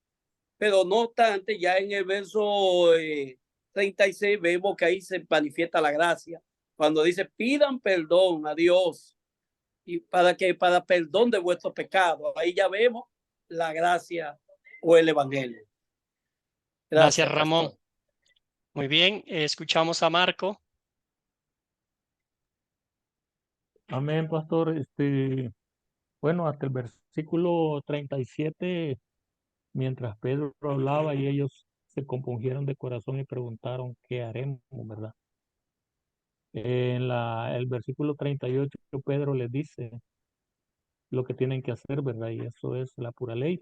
Pero no obstante, ya en el verso 36 vemos que ahí se manifiesta la gracia, cuando dice, pidan perdón a Dios y para perdón de vuestros pecados. Ahí ya vemos la gracia o el evangelio. Gracias, Ramón. Pastor. Muy bien, escuchamos a Marco. Amén, pastor. Bueno, hasta el versículo 37, mientras Pedro hablaba y ellos se compungieron de corazón y preguntaron, ¿qué haremos, verdad? En el versículo 38, Pedro les dice lo que tienen que hacer, ¿verdad? Y eso es la pura ley,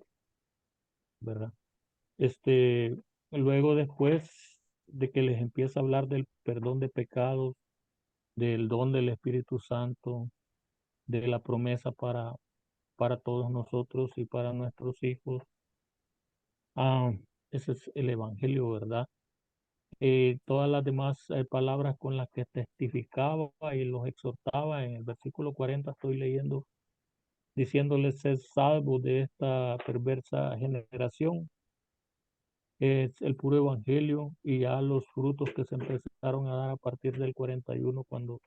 ¿verdad? Luego después de que les empieza a hablar del perdón de pecados, del don del Espíritu Santo, de la promesa para todos nosotros y para nuestros hijos. Ese es el Evangelio, ¿verdad? Todas las demás palabras con las que testificaba y los exhortaba, en el versículo 40 estoy leyendo, diciéndoles, sed salvos de esta perversa generación. Es el puro Evangelio y ya los frutos que se empezaron a dar a partir del 41, cuando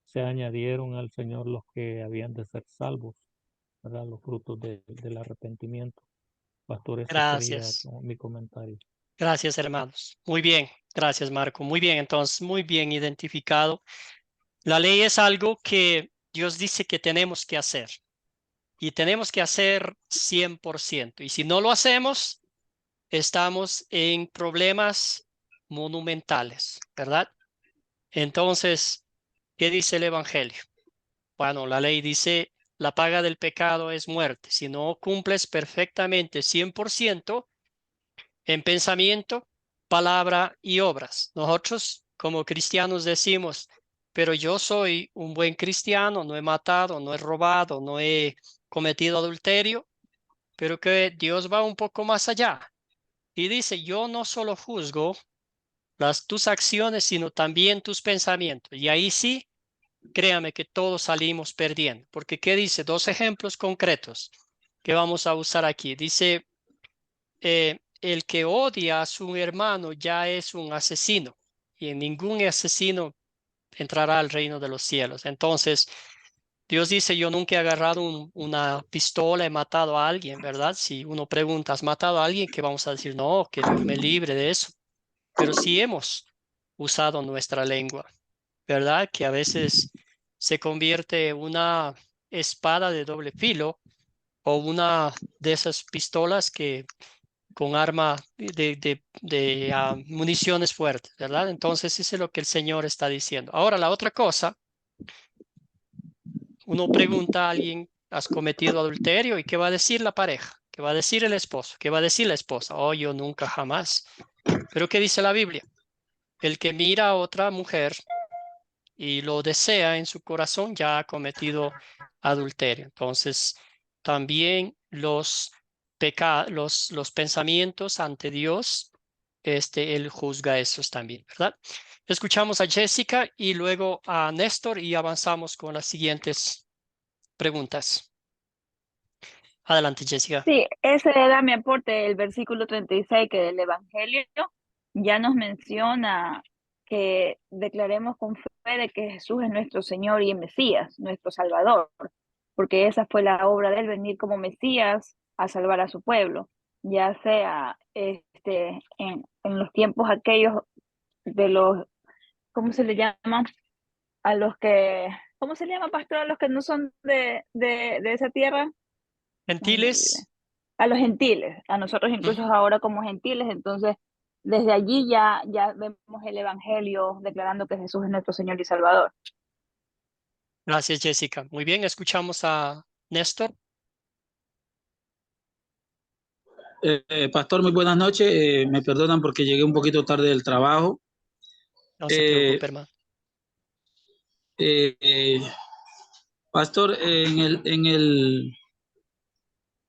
se añadieron al Señor los que habían de ser salvos, ¿verdad? Los frutos del arrepentimiento. Pastor, ese sería mi comentario. Gracias, hermanos. Muy bien. Gracias, Marco. Muy bien, entonces, muy bien identificado. La ley es algo que Dios dice que tenemos que hacer. Y tenemos que hacer 100%. Y si no lo hacemos, estamos en problemas monumentales, ¿verdad? Entonces, ¿qué dice el Evangelio? Bueno, la ley dice, la paga del pecado es muerte. Si no cumples perfectamente 100% en pensamiento, palabra y obras. Nosotros como cristianos decimos, pero yo soy un buen cristiano, no he matado, no he robado, no he cometido adulterio, pero que Dios va un poco más allá y dice, yo no solo juzgo tus acciones, sino también tus pensamientos. Y ahí sí, créame que todos salimos perdiendo, porque ¿qué dice? Dos ejemplos concretos que vamos a usar aquí. Dice, el que odia a su hermano ya es un asesino, y en ningún asesino entrará al reino de los cielos. Entonces, Dios dice, yo nunca he agarrado una pistola, he matado a alguien, ¿verdad? Si uno pregunta, ¿has matado a alguien? Que vamos a decir, no, que Dios me libre de eso. Pero sí hemos usado nuestra lengua, ¿verdad? Que a veces se convierte en una espada de doble filo o una de esas pistolas que con arma de municiones fuertes, ¿verdad? Entonces, eso es lo que el Señor está diciendo. Ahora, la otra cosa, uno pregunta a alguien, ¿has cometido adulterio? ¿Y qué va a decir la pareja? ¿Qué va a decir el esposo? ¿Qué va a decir la esposa? Oh, yo nunca, jamás. Pero ¿qué dice la Biblia? El que mira a otra mujer y lo desea en su corazón ya ha cometido adulterio. Entonces, también los pensamientos ante Dios, Él juzga esos también, ¿verdad? Escuchamos a Jessica y luego a Néstor y avanzamos con las siguientes preguntas. Adelante, Jessica. Sí, ese era mi aporte, el versículo 36 que del Evangelio ya nos menciona que declaremos con fe de que Jesús es nuestro Señor y el Mesías, nuestro Salvador, porque esa fue la obra de él, venir como Mesías a salvar a su pueblo, ya sea en los tiempos aquellos de los, ¿cómo se le llama? A los que, ¿cómo se le llama, pastor? A los que no son de esa tierra. Ay, me olvidé. Gentiles. A los gentiles, a nosotros incluso ahora como gentiles, entonces desde allí ya vemos el Evangelio declarando que Jesús es nuestro Señor y Salvador. Gracias, Jessica. Muy bien, escuchamos a Néstor. Pastor, muy buenas noches. Me perdonan porque llegué un poquito tarde del trabajo. No se preocupe, hermano. Pastor, en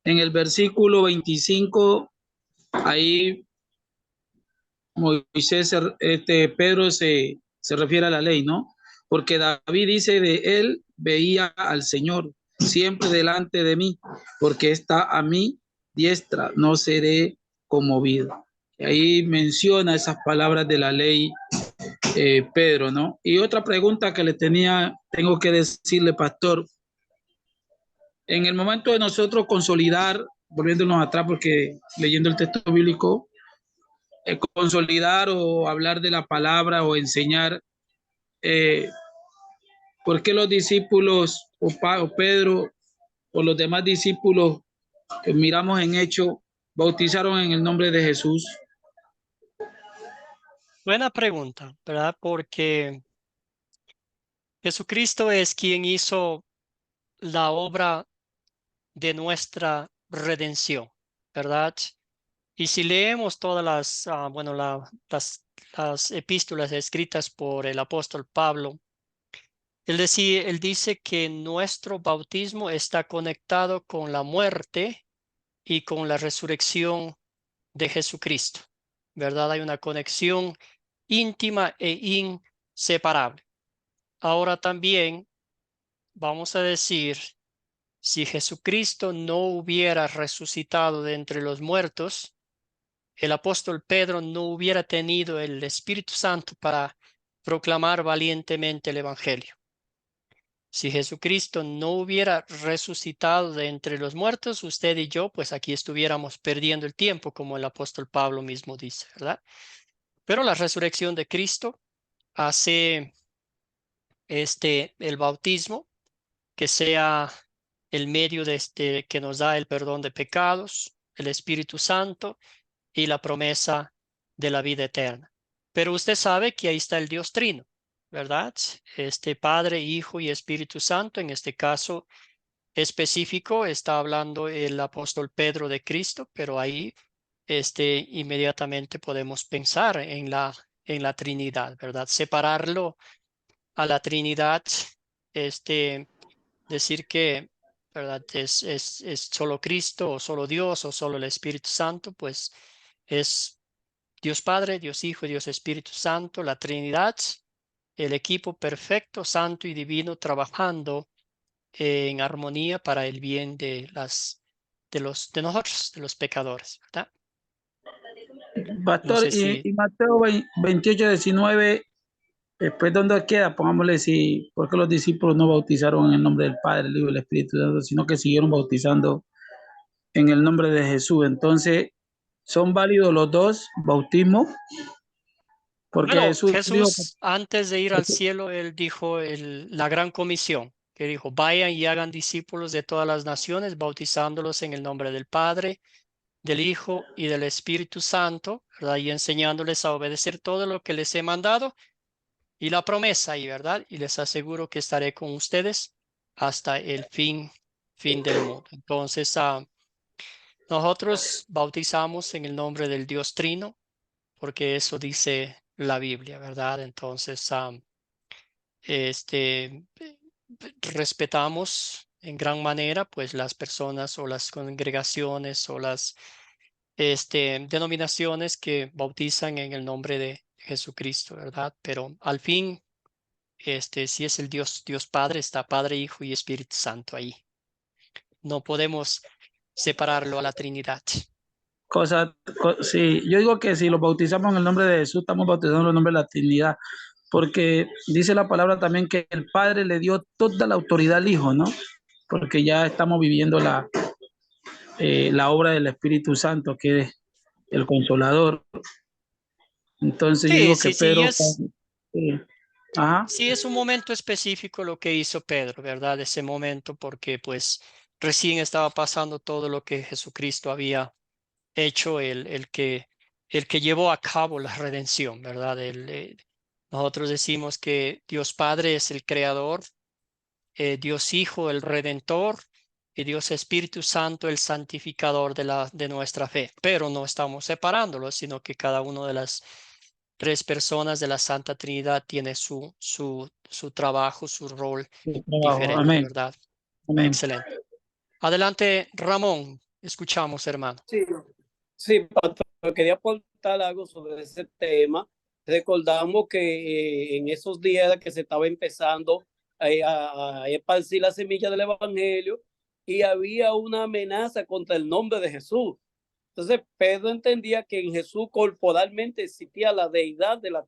el versículo 25, ahí Moisés, Pedro se refiere a la ley, ¿no? Porque David dice de él, veía al Señor siempre delante de mí, porque está a mi diestra, no seré conmovido. Ahí menciona esas palabras de la ley, Pedro, ¿no? Y otra pregunta que tengo que decirle, pastor, en el momento de nosotros consolidar, volviéndonos atrás, porque leyendo el texto bíblico, consolidar o hablar de la palabra o enseñar, ¿por qué los discípulos o Pedro o los demás discípulos que miramos en Hechos bautizaron en el nombre de Jesús? Buena pregunta, ¿verdad? Porque Jesucristo es quien hizo la obra de nuestra redención, ¿verdad? Y si leemos todas las epístolas escritas por el apóstol Pablo, él dice que nuestro bautismo está conectado con la muerte y con la resurrección de Jesucristo, ¿verdad? Hay una conexión íntima e inseparable. Ahora también vamos a decir, si Jesucristo no hubiera resucitado de entre los muertos, el apóstol Pedro no hubiera tenido el Espíritu Santo para proclamar valientemente el Evangelio. Si Jesucristo no hubiera resucitado de entre los muertos, usted y yo, pues aquí estuviéramos perdiendo el tiempo, como el apóstol Pablo mismo dice, ¿verdad? Pero la resurrección de Cristo hace el bautismo que sea el medio que nos da el perdón de pecados, el Espíritu Santo y la promesa de la vida eterna. Pero usted sabe que ahí está el Dios Trino, ¿verdad? Padre, Hijo y Espíritu Santo, en este caso específico, está hablando el apóstol Pedro de Cristo, pero ahí inmediatamente podemos pensar en la Trinidad, ¿verdad? Separarlo a la Trinidad, decir que ¿verdad? Es solo Cristo o solo Dios o solo el Espíritu Santo, pues es Dios Padre, Dios Hijo, Dios Espíritu Santo, la Trinidad, el equipo perfecto, santo y divino, trabajando en armonía para el bien de de nosotros, de los pecadores, ¿verdad? No Pastor, sé si y Mateo 28, 19, después, ¿dónde queda? Pongámosle si, ¿por qué los discípulos no bautizaron en el nombre del Padre, el Hijo y el Espíritu Santo, sino que siguieron bautizando en el nombre de Jesús? Entonces, ¿son válidos los dos bautismos? Porque bueno, Jesús dijo, Jesús antes de ir al cielo, él dijo la gran comisión, que dijo, vayan y hagan discípulos de todas las naciones, bautizándolos en el nombre del Padre, del Hijo y del Espíritu Santo, ¿verdad? Y enseñándoles a obedecer todo lo que les he mandado y la promesa ahí, ¿verdad? Y les aseguro que estaré con ustedes hasta el fin del mundo. Entonces, nosotros bautizamos en el nombre del Dios Trino, porque eso dice la Biblia, ¿verdad? Entonces, respetamos en gran manera, pues, las personas o las congregaciones o las denominaciones que bautizan en el nombre de Jesucristo, ¿verdad? Pero al fin, si es el Dios Padre, está Padre, Hijo y Espíritu Santo ahí. No podemos separarlo a la Trinidad. sí, yo digo que si los bautizamos en el nombre de Jesús, estamos bautizando en el nombre de la Trinidad, porque dice la palabra también que el Padre le dio toda la autoridad al Hijo, ¿no? Porque ya estamos viviendo la obra del Espíritu Santo, que es el Consolador. Entonces yo Sí, digo que sí, sí, Pedro, ajá, sí, es un momento específico lo que hizo Pedro, ¿verdad? Ese momento, porque pues recién estaba pasando todo lo que Jesucristo había hecho, el que llevó a cabo la redención, ¿verdad? Nosotros decimos que Dios Padre es el creador, Dios Hijo el redentor y Dios Espíritu Santo el santificador de nuestra fe. Pero no estamos separándolos, sino que cada una de las tres personas de la Santa Trinidad tiene su trabajo, su rol el trabajo. diferente, Amén, ¿verdad? amén. Excelente. Adelante, Ramón. Escuchamos, hermano. Sí, sí, pastor, quería aportar algo sobre ese tema. Recordamos que en esos días que se estaba empezando a esparcir la semilla del evangelio y había una amenaza contra el nombre de Jesús. Entonces Pedro entendía que en Jesús corporalmente existía la deidad de la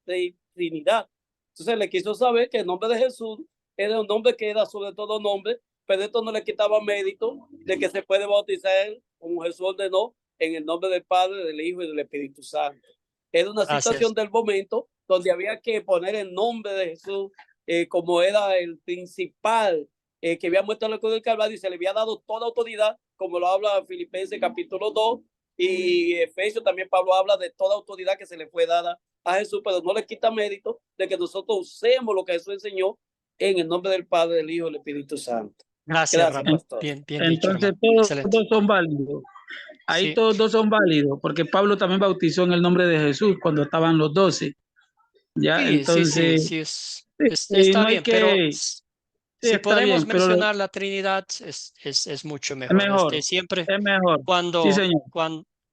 Trinidad. Entonces le quiso saber que el nombre de Jesús era un nombre que era sobre todo nombre, pero esto no le quitaba mérito de que se puede bautizar como Jesús ordenó en el nombre del Padre, del Hijo y del Espíritu Santo. Era una situación Gracias. del momento donde había que poner el nombre de Jesús como era el principal que había muerto en la cruz del Calvario y se le había dado toda autoridad, como lo habla Filipenses capítulo 2 y Efesios también. Pablo habla de toda autoridad que se le fue dada a Jesús, pero no le quita mérito de que nosotros usemos lo que Jesús enseñó en el nombre del Padre, del Hijo y del Espíritu Santo. Gracias, Gracias, Ramón. pastor. Bien dicho, Entonces hermano. todos Excelente. dos son válidos. Ahí Sí. todos dos son válidos, porque Pablo también bautizó en el nombre de Jesús cuando estaban los 12. Ya, Sí, entonces, sí, sí, está no hay bien, pero que, sí, si está podemos bien, pero mencionar la Trinidad, es mucho es mejor. mejor, Siempre es mejor. Sí, cuando, señor.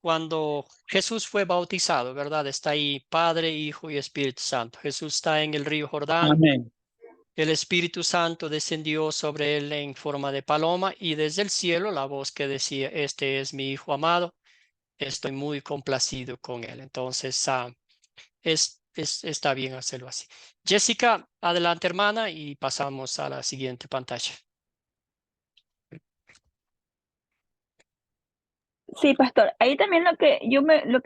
cuando Jesús fue bautizado, ¿verdad? Está ahí Padre, Hijo y Espíritu Santo. Jesús está en el río Jordán. Amén. El Espíritu Santo descendió sobre él en forma de paloma y desde el cielo la voz que decía, este es mi Hijo amado, estoy muy complacido con él. Entonces, está bien hacerlo así. Jessica, adelante, hermana, y pasamos a la siguiente pantalla. Sí, pastor. Ahí también lo que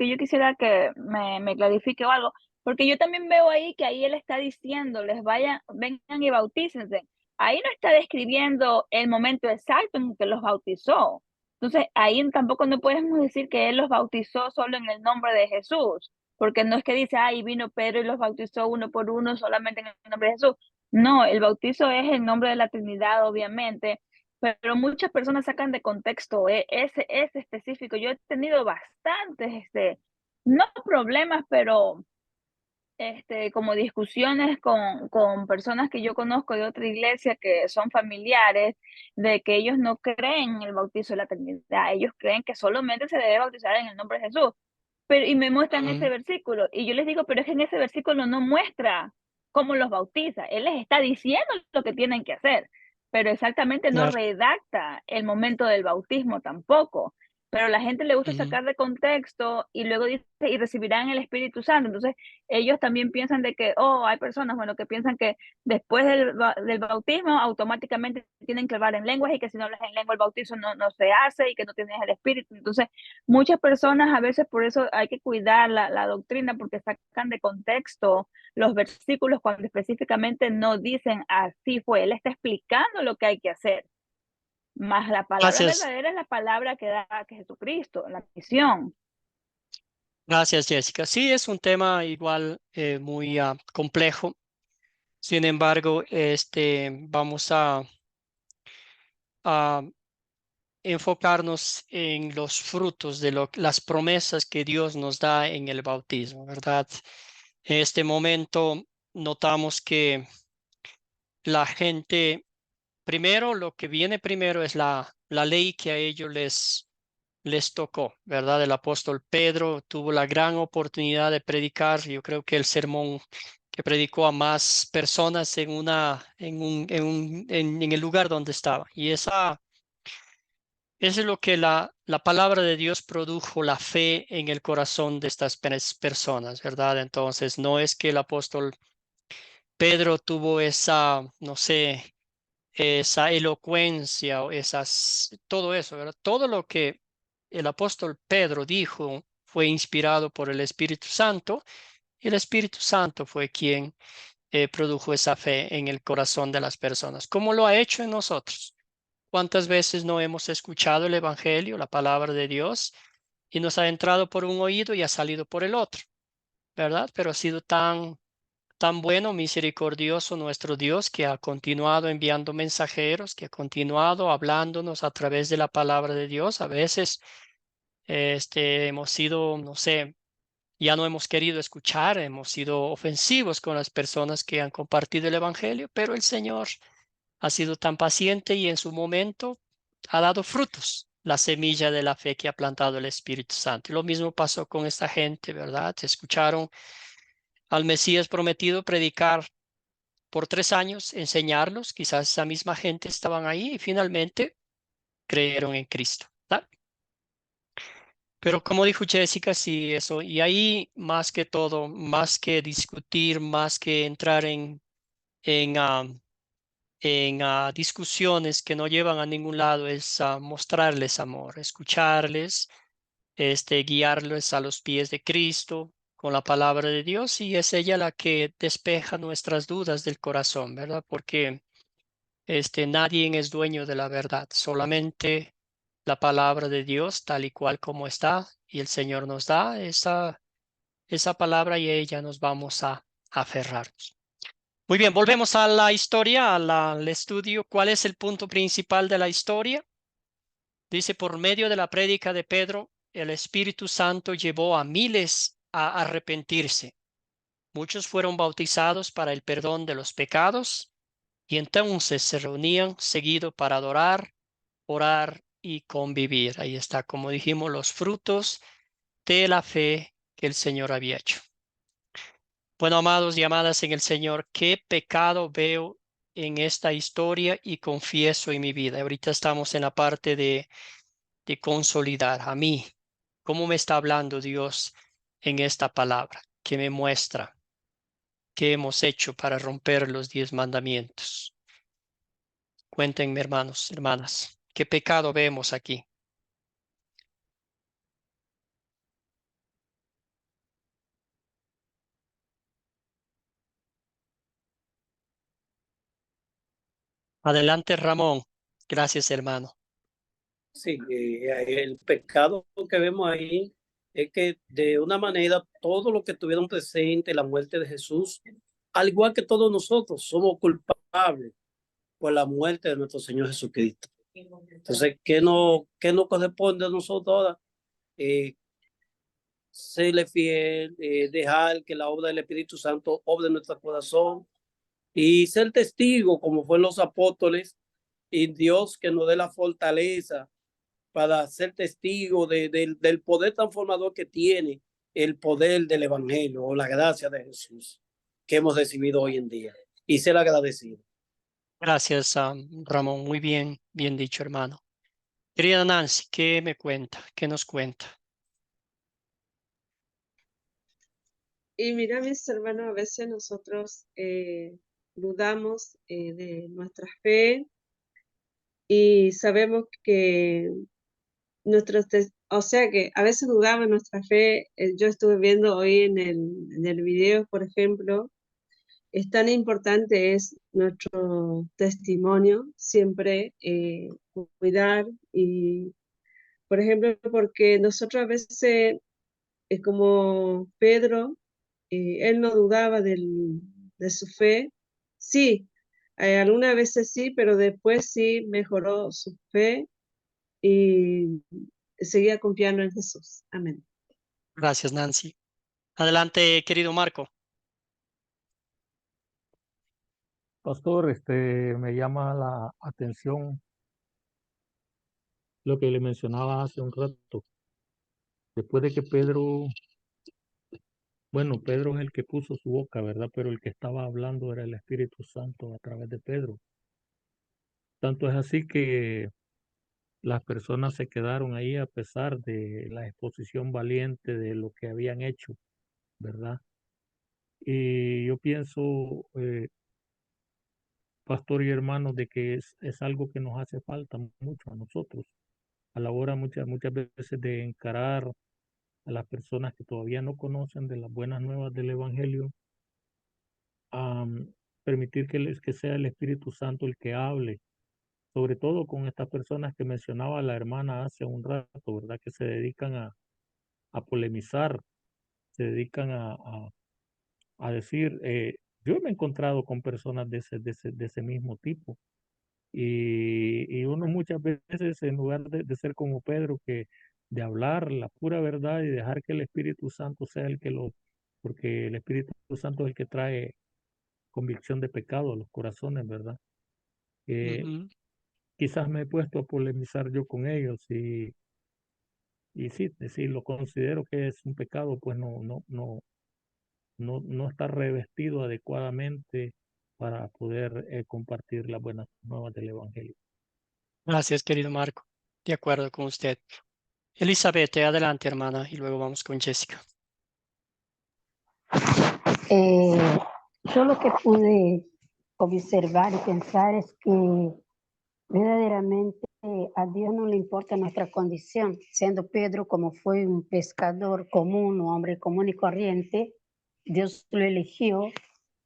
yo quisiera que me clarifique o algo, porque yo también veo ahí que ahí él está diciendo, vengan y bautícense. Ahí no está describiendo el momento exacto en que los bautizó. Entonces, ahí tampoco no podemos decir que él los bautizó solo en el nombre de Jesús, porque no es que dice, ahí vino Pedro y los bautizó uno por uno solamente en el nombre de Jesús. No, el bautizo es el nombre de la Trinidad, obviamente, pero muchas personas sacan de contexto ese específico. Yo he tenido bastantes, no problemas, pero como discusiones con personas que yo conozco de otra iglesia que son familiares, de que ellos no creen en el bautizo de la Trinidad, ellos creen que solamente se debe bautizar en el nombre de Jesús. Pero, y me muestran ese versículo, y yo les digo, pero es que en ese versículo no muestra cómo los bautiza, él les está diciendo lo que tienen que hacer, pero exactamente no redacta el momento del bautismo tampoco. Pero a la gente le gusta sacar de contexto y luego dice, y recibirán el Espíritu Santo. Entonces, ellos también piensan de que, hay personas, bueno, que piensan que después del bautismo automáticamente tienen que hablar en lenguas y que si no hablas en lengua el bautizo no se hace y que no tienes el Espíritu. Entonces, muchas personas a veces por eso hay que cuidar la doctrina porque sacan de contexto los versículos cuando específicamente no dicen así fue. Él está explicando lo que hay que hacer. Más la palabra verdadera es la palabra que da Jesucristo, la misión. Gracias, Jessica. Sí, es un tema igual muy complejo. Sin embargo, vamos a enfocarnos en los frutos de las promesas que Dios nos da en el bautismo, ¿verdad? En este momento notamos que la gente, primero, lo que viene primero es la ley que a ellos les tocó, ¿verdad? El apóstol Pedro tuvo la gran oportunidad de predicar, yo creo que el sermón que predicó a más personas en el lugar donde estaba. Y eso es lo que la palabra de Dios produjo, la fe en el corazón de estas personas, ¿verdad? Entonces, no es que el apóstol Pedro tuvo esa, no sé, esa elocuencia o todo eso, ¿verdad? Todo lo que el apóstol Pedro dijo fue inspirado por el Espíritu Santo y el Espíritu Santo fue quien produjo esa fe en el corazón de las personas, como lo ha hecho en nosotros. ¿Cuántas veces no hemos escuchado el Evangelio, la palabra de Dios, y nos ha entrado por un oído y ha salido por el otro, ¿verdad? Pero ha sido tan bueno, misericordioso nuestro Dios, que ha continuado enviando mensajeros, que ha continuado hablándonos a través de la palabra de Dios. A veces hemos sido, no sé, ya no hemos querido escuchar, hemos sido ofensivos con las personas que han compartido el Evangelio, pero el Señor ha sido tan paciente y en su momento ha dado frutos, la semilla de la fe que ha plantado el Espíritu Santo. Y lo mismo pasó con esta gente, ¿verdad? Escucharon al Mesías prometido predicar por 3 años, enseñarlos, quizás esa misma gente estaban ahí y finalmente creyeron en Cristo, ¿verdad? Pero como dijo Jessica, sí, eso, y ahí más que todo, más que discutir, más que entrar en, discusiones que no llevan a ningún lado, es mostrarles amor, escucharles, guiarles a los pies de Cristo con la palabra de Dios, y es ella la que despeja nuestras dudas del corazón, ¿verdad? Porque nadie es dueño de la verdad, solamente la palabra de Dios tal y cual como está, y el Señor nos da esa palabra y a ella nos vamos a aferrarnos. Muy bien, volvemos a la historia, al estudio. ¿Cuál es el punto principal de la historia? Dice, por medio de la prédica de Pedro, el Espíritu Santo llevó a miles a arrepentirse. Muchos fueron bautizados para el perdón de los pecados y entonces se reunían seguido para adorar, orar y convivir. Ahí está, como dijimos, los frutos de la fe que el Señor había hecho. Bueno, amados y amadas en el Señor, ¿qué pecado veo en esta historia y confieso en mi vida? Ahorita estamos en la parte de consolidar a mí. ¿Cómo me está hablando Dios en esta palabra? ¿Qué me muestra? ¿Qué hemos hecho para romper los 10 mandamientos? Cuéntenme, hermanos, hermanas, ¿qué pecado vemos aquí? Adelante, Ramón. Gracias, hermano. Sí, el pecado que vemos ahí es que de una manera todos los que tuvieron presente la muerte de Jesús, al igual que todos nosotros, somos culpables por la muerte de nuestro Señor Jesucristo. Entonces, ¿qué nos corresponde a nosotros ahora? serle fiel, dejar que la obra del Espíritu Santo obre en nuestro corazón y ser testigo como fueron los apóstoles, y Dios que nos dé la fortaleza para ser testigo del poder transformador que tiene el poder del Evangelio o la gracia de Jesús que hemos recibido hoy en día, y ser agradecido. Gracias, Ramón. Muy bien, bien dicho, hermano. Querida Nancy, ¿qué me cuenta? ¿Qué nos cuenta? Y mira, mis hermanos, a veces nosotros dudamos de nuestra fe y sabemos que o sea que a veces dudamos de nuestra fe. Yo estuve viendo hoy en el video, por ejemplo, es tan importante es nuestro testimonio, siempre cuidar y, por ejemplo, porque nosotros a veces, es como Pedro, él no dudaba de su fe. Sí, algunas veces sí, pero después sí mejoró su fe y seguía confiando en Jesús. Amén. Gracias, Nancy. Adelante, querido Marco. Pastor, me llama la atención lo que le mencionaba hace un rato. Después de que Pedro es el que puso su boca, ¿verdad? Pero el que estaba hablando era el Espíritu Santo a través de Pedro. Tanto es así que las personas se quedaron ahí a pesar de la exposición valiente de lo que habían hecho, ¿verdad? Y yo pienso, pastor y hermanos, de que es algo que nos hace falta mucho a nosotros, a la hora muchas veces de encarar a las personas que todavía no conocen de las buenas nuevas del Evangelio, permitir que sea el Espíritu Santo el que hable, sobre todo con estas personas que mencionaba la hermana hace un rato, ¿verdad? Que se dedican a polemizar, se dedican a decir, yo me he encontrado con personas de ese mismo tipo, y uno muchas veces, en lugar de ser como Pedro, que de hablar la pura verdad y dejar que el Espíritu Santo sea el que porque el Espíritu Santo es el que trae convicción de pecado a los corazones, ¿verdad? Ujú. Quizás me he puesto a polemizar yo con ellos, y sí, si lo considero que es un pecado, pues no está revestido adecuadamente para poder compartir las buenas nuevas del Evangelio. Gracias, querido Marco. De acuerdo con usted. Elizabeth, adelante, hermana, y luego vamos con Jessica. Yo lo que pude observar y pensar es que verdaderamente a Dios no le importa nuestra condición, siendo Pedro como fue un pescador común, un hombre común y corriente, Dios lo eligió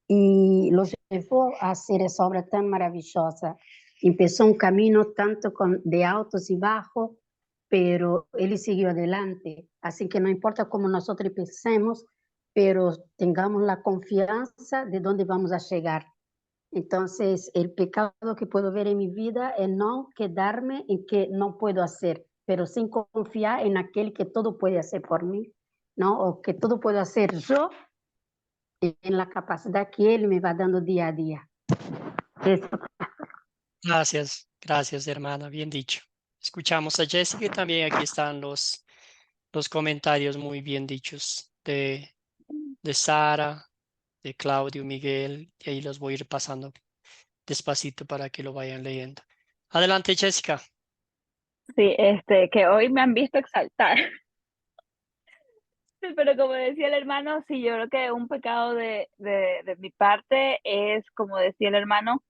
y lo llevó a hacer esa obra tan maravillosa. Empezó un camino tanto de altos y bajos, pero él siguió adelante. Así que no importa cómo nosotros pensemos, pero tengamos la confianza de dónde vamos a llegar. Entonces, el pecado que puedo ver en mi vida es no quedarme en que no puedo hacer, pero sin confiar en aquel que todo puede hacer por mí, ¿no? O que todo puedo hacer yo en la capacidad que Él me va dando día a día. Eso. Gracias, gracias, hermana, bien dicho. Escuchamos a Jessica y también aquí están los comentarios muy bien dichos de Sara, de Claudio, Miguel, y ahí los voy a ir pasando despacito para que lo vayan leyendo. Adelante, Jessica. Sí, que hoy me han visto exaltar. Sí, pero como decía el hermano, sí, yo creo que un pecado de mi parte es, como decía el hermano,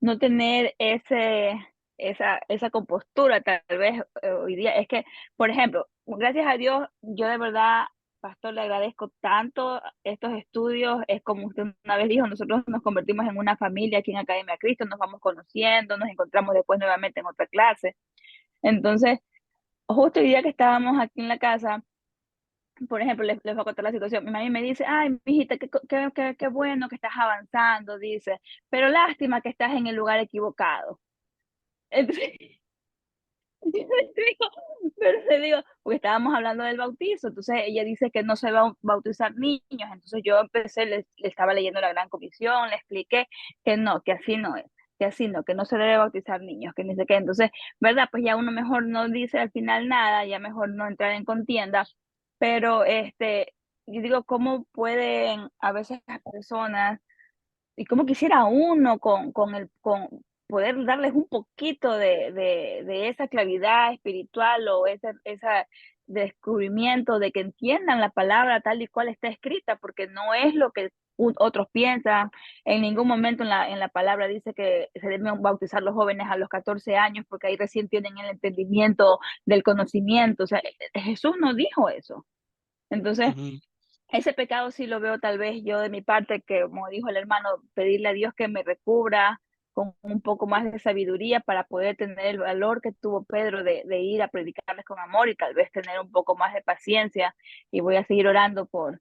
no tener esa compostura tal vez hoy día. Es que, por ejemplo, gracias a Dios, yo de verdad, pastor, le agradezco tanto estos estudios. Es como usted una vez dijo, nosotros nos convertimos en una familia aquí en Academia Cristo, nos vamos conociendo, nos encontramos después nuevamente en otra clase. Entonces, justo el día que estábamos aquí en la casa, por ejemplo, les voy a contar la situación. Mi mamá me dice, ay, mijita, qué bueno que estás avanzando, dice, pero lástima que estás en el lugar equivocado. Entonces, Pero le digo, porque estábamos hablando del bautizo, entonces ella dice que no se va a bautizar niños, entonces yo empecé, le estaba leyendo la Gran Comisión, le expliqué que no, que así no es, que así no, que no se debe bautizar niños, que ni sé qué, entonces, ¿verdad? Pues ya uno mejor no dice al final nada, ya mejor no entrar en contienda, pero yo digo, ¿cómo pueden a veces las personas, y cómo quisiera uno con poder darles un poquito de esa claridad espiritual o esa descubrimiento de que entiendan la palabra tal y cual está escrita, porque no es lo que otros piensan. En ningún momento en la palabra dice que se deben bautizar los jóvenes a los 14 años, porque ahí recién tienen el entendimiento del conocimiento. O sea, Jesús no dijo eso. Entonces, ese pecado sí lo veo tal vez yo de mi parte, que como dijo el hermano, pedirle a Dios que me recubra con un poco más de sabiduría para poder tener el valor que tuvo Pedro de ir a predicarles con amor y tal vez tener un poco más de paciencia. Y voy a seguir orando por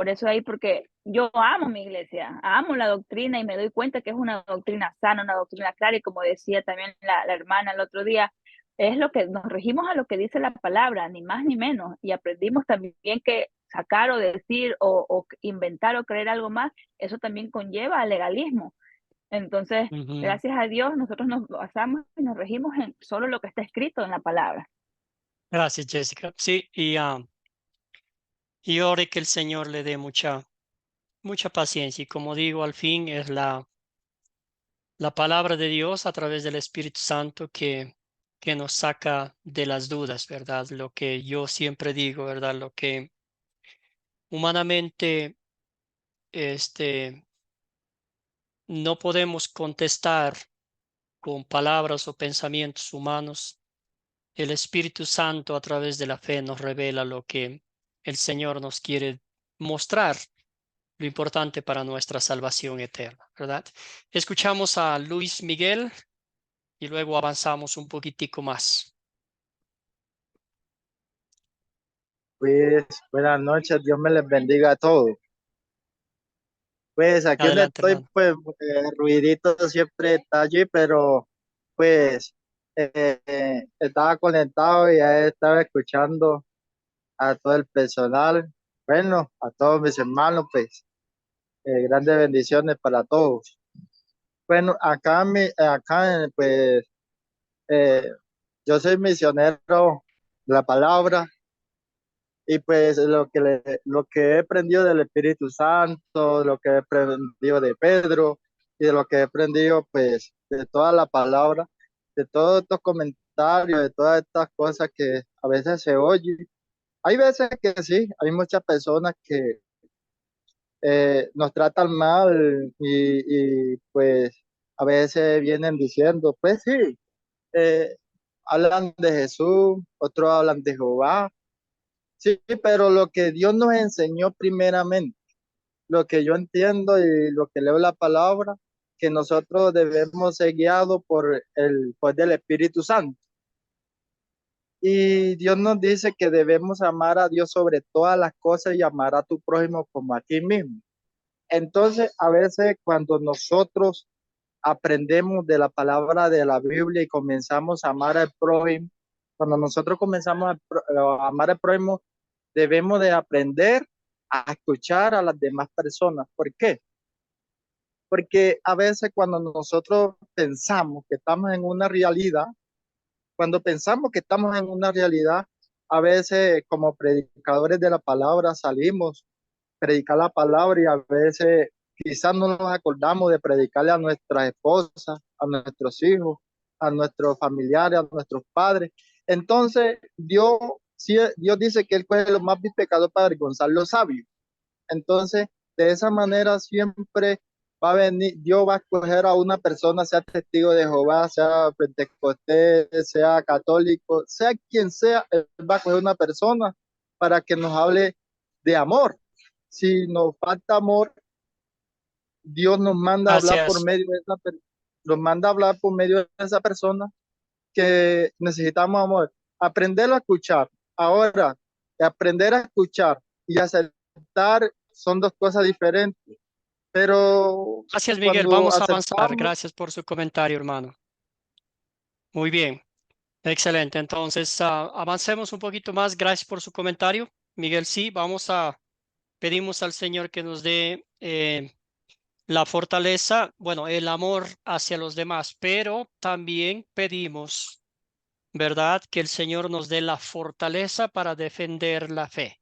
eso ahí, porque yo amo mi iglesia, amo la doctrina y me doy cuenta que es una doctrina sana, una doctrina clara, y como decía también la hermana el otro día, es lo que nos regimos a lo que dice la palabra, ni más ni menos, y aprendimos también que sacar o decir o inventar o creer algo más, eso también conlleva al legalismo. Entonces, gracias a Dios, nosotros nos basamos y nos regimos en solo lo que está escrito en la palabra. Gracias, Jessica. Sí, y ore que el Señor le dé mucha paciencia. Y como digo, al fin es la palabra de Dios a través del Espíritu Santo que nos saca de las dudas, ¿verdad? Lo que yo siempre digo, ¿verdad? Lo que humanamente no podemos contestar con palabras o pensamientos humanos. El Espíritu Santo a través de la fe nos revela lo que el Señor nos quiere mostrar, lo importante para nuestra salvación eterna, ¿verdad? Escuchamos a Luis Miguel y luego avanzamos un poquitico más. Pues buenas noches, Dios me les bendiga a todos. Pues aquí donde Adelante, estoy, hermano. pues ruidito siempre está allí, pero pues estaba conectado y ya estaba escuchando a todo el personal, bueno, a todos mis hermanos, pues grandes bendiciones para todos. Bueno, pues eh, yo soy misionero de la palabra. Y pues lo que he aprendido del Espíritu Santo, lo que he aprendido de Pedro y de lo que he aprendido pues de toda la palabra, de todos estos comentarios, de todas estas cosas que a veces se oyen. Hay veces que sí, hay muchas personas que nos tratan mal pues a veces vienen diciendo, pues sí, eh, hablan de Jesús, otros hablan de Jehová. Sí, pero lo que Dios nos enseñó primeramente, lo que yo entiendo y lo que leo en la palabra, que nosotros debemos ser guiados por el poder del Espíritu Santo. Y Dios nos dice que debemos amar a Dios sobre todas las cosas y amar a tu prójimo como a ti mismo. Entonces, a veces cuando nosotros aprendemos de la palabra de la Biblia y comenzamos a amar al prójimo, cuando nosotros comenzamos a amar al prójimo, debemos de aprender a escuchar a las demás personas. ¿Por qué? Porque a veces cuando nosotros pensamos que estamos en una realidad, cuando pensamos que estamos en una realidad, a veces como predicadores de la palabra salimos a predicar la palabra y a veces quizás no nos acordamos de predicarle a nuestras esposas, a nuestros hijos, a nuestros familiares, a nuestros padres. Entonces, Dios dice que Él coge los más pecadores para avergonzar los sabios. Entonces, de esa manera siempre va a venir, Dios va a escoger a una persona, sea testigo de Jehová, sea pentecostés, sea católico, sea quien sea, Él va a escoger una persona para que nos hable de amor. Si nos falta amor, Dios nos manda a hablar por Gracias. medio de nos manda a hablar por medio de esa persona que necesitamos amor. Aprenderlo a escuchar. Ahora, aprender a escuchar y aceptar son dos cosas diferentes. Pero Gracias, Miguel. cuando Vamos a avanzar. aceptamos, Gracias por su comentario, hermano. Muy bien. Excelente. Entonces, avancemos un poquito más. Gracias por su comentario, Miguel. Sí, pedimos al Señor que nos dé la fortaleza, bueno, el amor hacia los demás, pero también pedimos, ¿verdad? Que el Señor nos dé la fortaleza para defender la fe.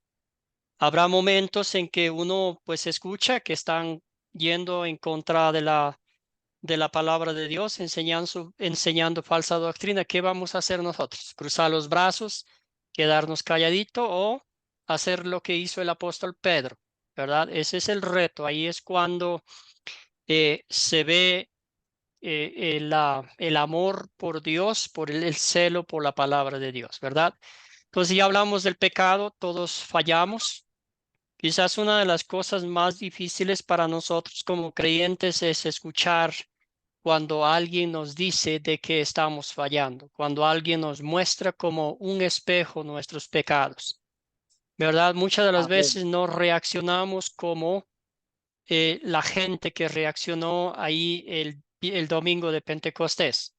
Habrá momentos en que uno pues escucha que están yendo en contra de la palabra de Dios, enseñando falsa doctrina. ¿Qué vamos a hacer nosotros? ¿Cruzar los brazos, quedarnos calladito o hacer lo que hizo el apóstol Pedro? ¿Verdad? Ese es el reto. Ahí es cuando se ve el amor por Dios, por el celo por la palabra de Dios, ¿verdad? Entonces ya hablamos del pecado, todos fallamos. Quizás una de las cosas más difíciles para nosotros como creyentes es escuchar cuando alguien nos dice de que estamos fallando, cuando alguien nos muestra como un espejo nuestros pecados, ¿verdad? Muchas de las Amén. veces no reaccionamos como la gente que reaccionó ahí el domingo de Pentecostés.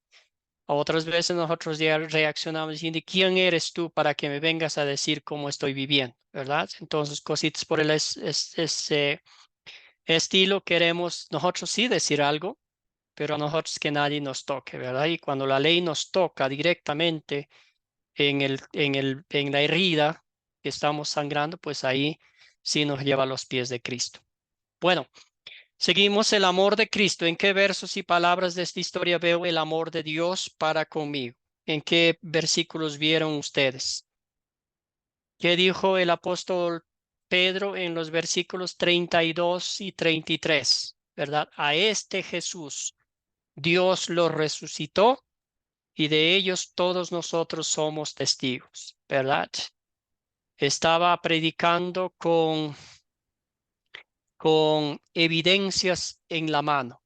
Otras veces nosotros ya reaccionamos diciendo, ¿quién eres tú para que me vengas a decir cómo estoy viviendo? ¿Verdad? Entonces, cositas por el estilo, queremos nosotros sí decir algo, pero a nosotros que nadie nos toque, ¿verdad? Y cuando la ley nos toca directamente en la herida que estamos sangrando, pues ahí sí nos lleva a los pies de Cristo. Bueno, seguimos el amor de Cristo. ¿En qué versos y palabras de esta historia veo el amor de Dios para conmigo? ¿En qué versículos vieron ustedes? ¿Qué dijo el apóstol Pedro en los versículos 32 y 33? ¿Verdad? A este Jesús Dios lo resucitó y de ellos todos nosotros somos testigos, ¿verdad? Estaba predicando con evidencias en la mano,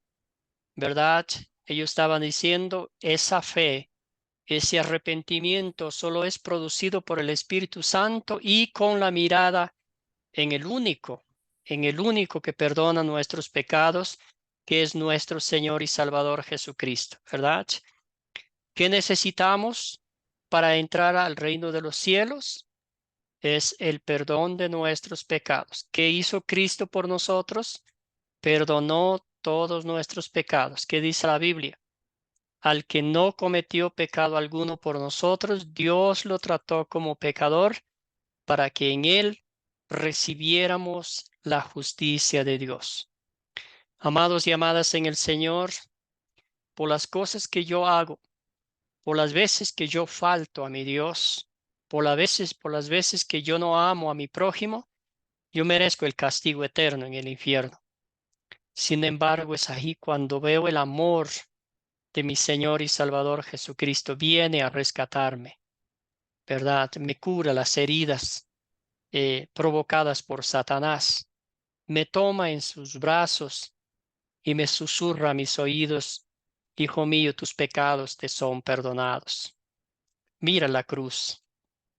¿verdad? Ellos estaban diciendo, esa fe, ese arrepentimiento solo es producido por el Espíritu Santo y con la mirada en el único que perdona nuestros pecados, que es nuestro Señor y Salvador Jesucristo, ¿verdad? ¿Qué necesitamos para entrar al reino de los cielos? Es el perdón de nuestros pecados. ¿Qué hizo Cristo por nosotros? Perdonó todos nuestros pecados. ¿Qué dice la Biblia? Al que no cometió pecado alguno por nosotros, Dios lo trató como pecador para que en él recibiéramos la justicia de Dios. Amados y amadas en el Señor, por las cosas que yo hago, por las veces que yo falto a mi Dios, por las veces que yo no amo a mi prójimo, yo merezco el castigo eterno en el infierno. Sin embargo, es ahí cuando veo el amor de mi Señor y Salvador Jesucristo. Viene a rescatarme, ¿verdad? Me cura las heridas provocadas por Satanás. Me toma en sus brazos y me susurra a mis oídos, Hijo mío, tus pecados te son perdonados. Mira la cruz.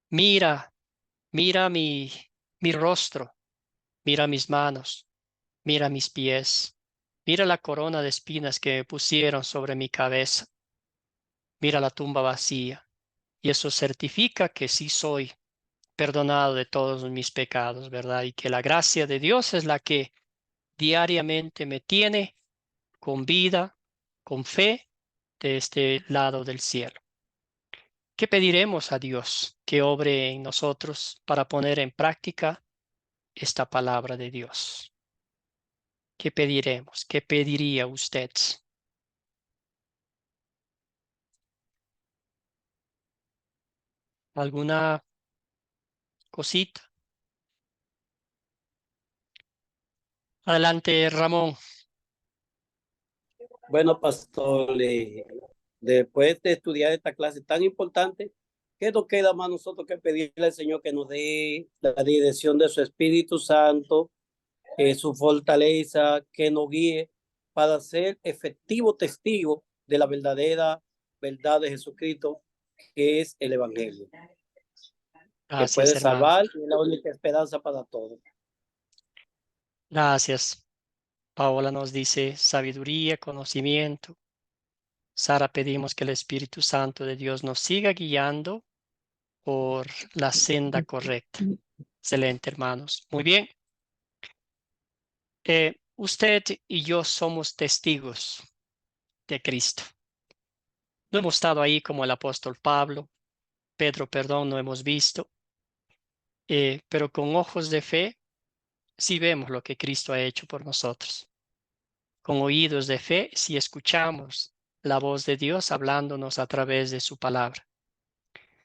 Mira, mira mi rostro, mira mis manos, mira mis pies, mira la corona de espinas que me pusieron sobre mi cabeza, mira la tumba vacía. Y eso certifica que sí soy perdonado de todos mis pecados, ¿verdad? Y que la gracia de Dios es la que diariamente me tiene con vida, con fe, de este lado del cielo. ¿Qué pediremos a Dios que obre en nosotros para poner en práctica esta palabra de Dios? ¿Qué pediremos? ¿Qué pediría usted? ¿Alguna cosita? Adelante, Ramón. Bueno, pastor, después de estudiar esta clase tan importante, ¿qué nos queda más nosotros que pedirle al Señor que nos dé la dirección de su Espíritu Santo, su fortaleza, que nos guíe para ser efectivo testigo de la verdadera verdad de Jesucristo, que es el Evangelio, que Gracias, puede hermano. salvar y es la única esperanza para todos? Gracias. Paola nos dice sabiduría, conocimiento, Sara, pedimos que el Espíritu Santo de Dios nos siga guiando por la senda correcta. Excelente, hermanos. Muy bien. Usted y yo somos testigos de Cristo. No hemos estado ahí como el apóstol Pablo, Pedro, perdón, no hemos visto, pero con ojos de fe sí vemos lo que Cristo ha hecho por nosotros. Con oídos de fe sí escuchamos la voz de Dios hablándonos a través de su palabra.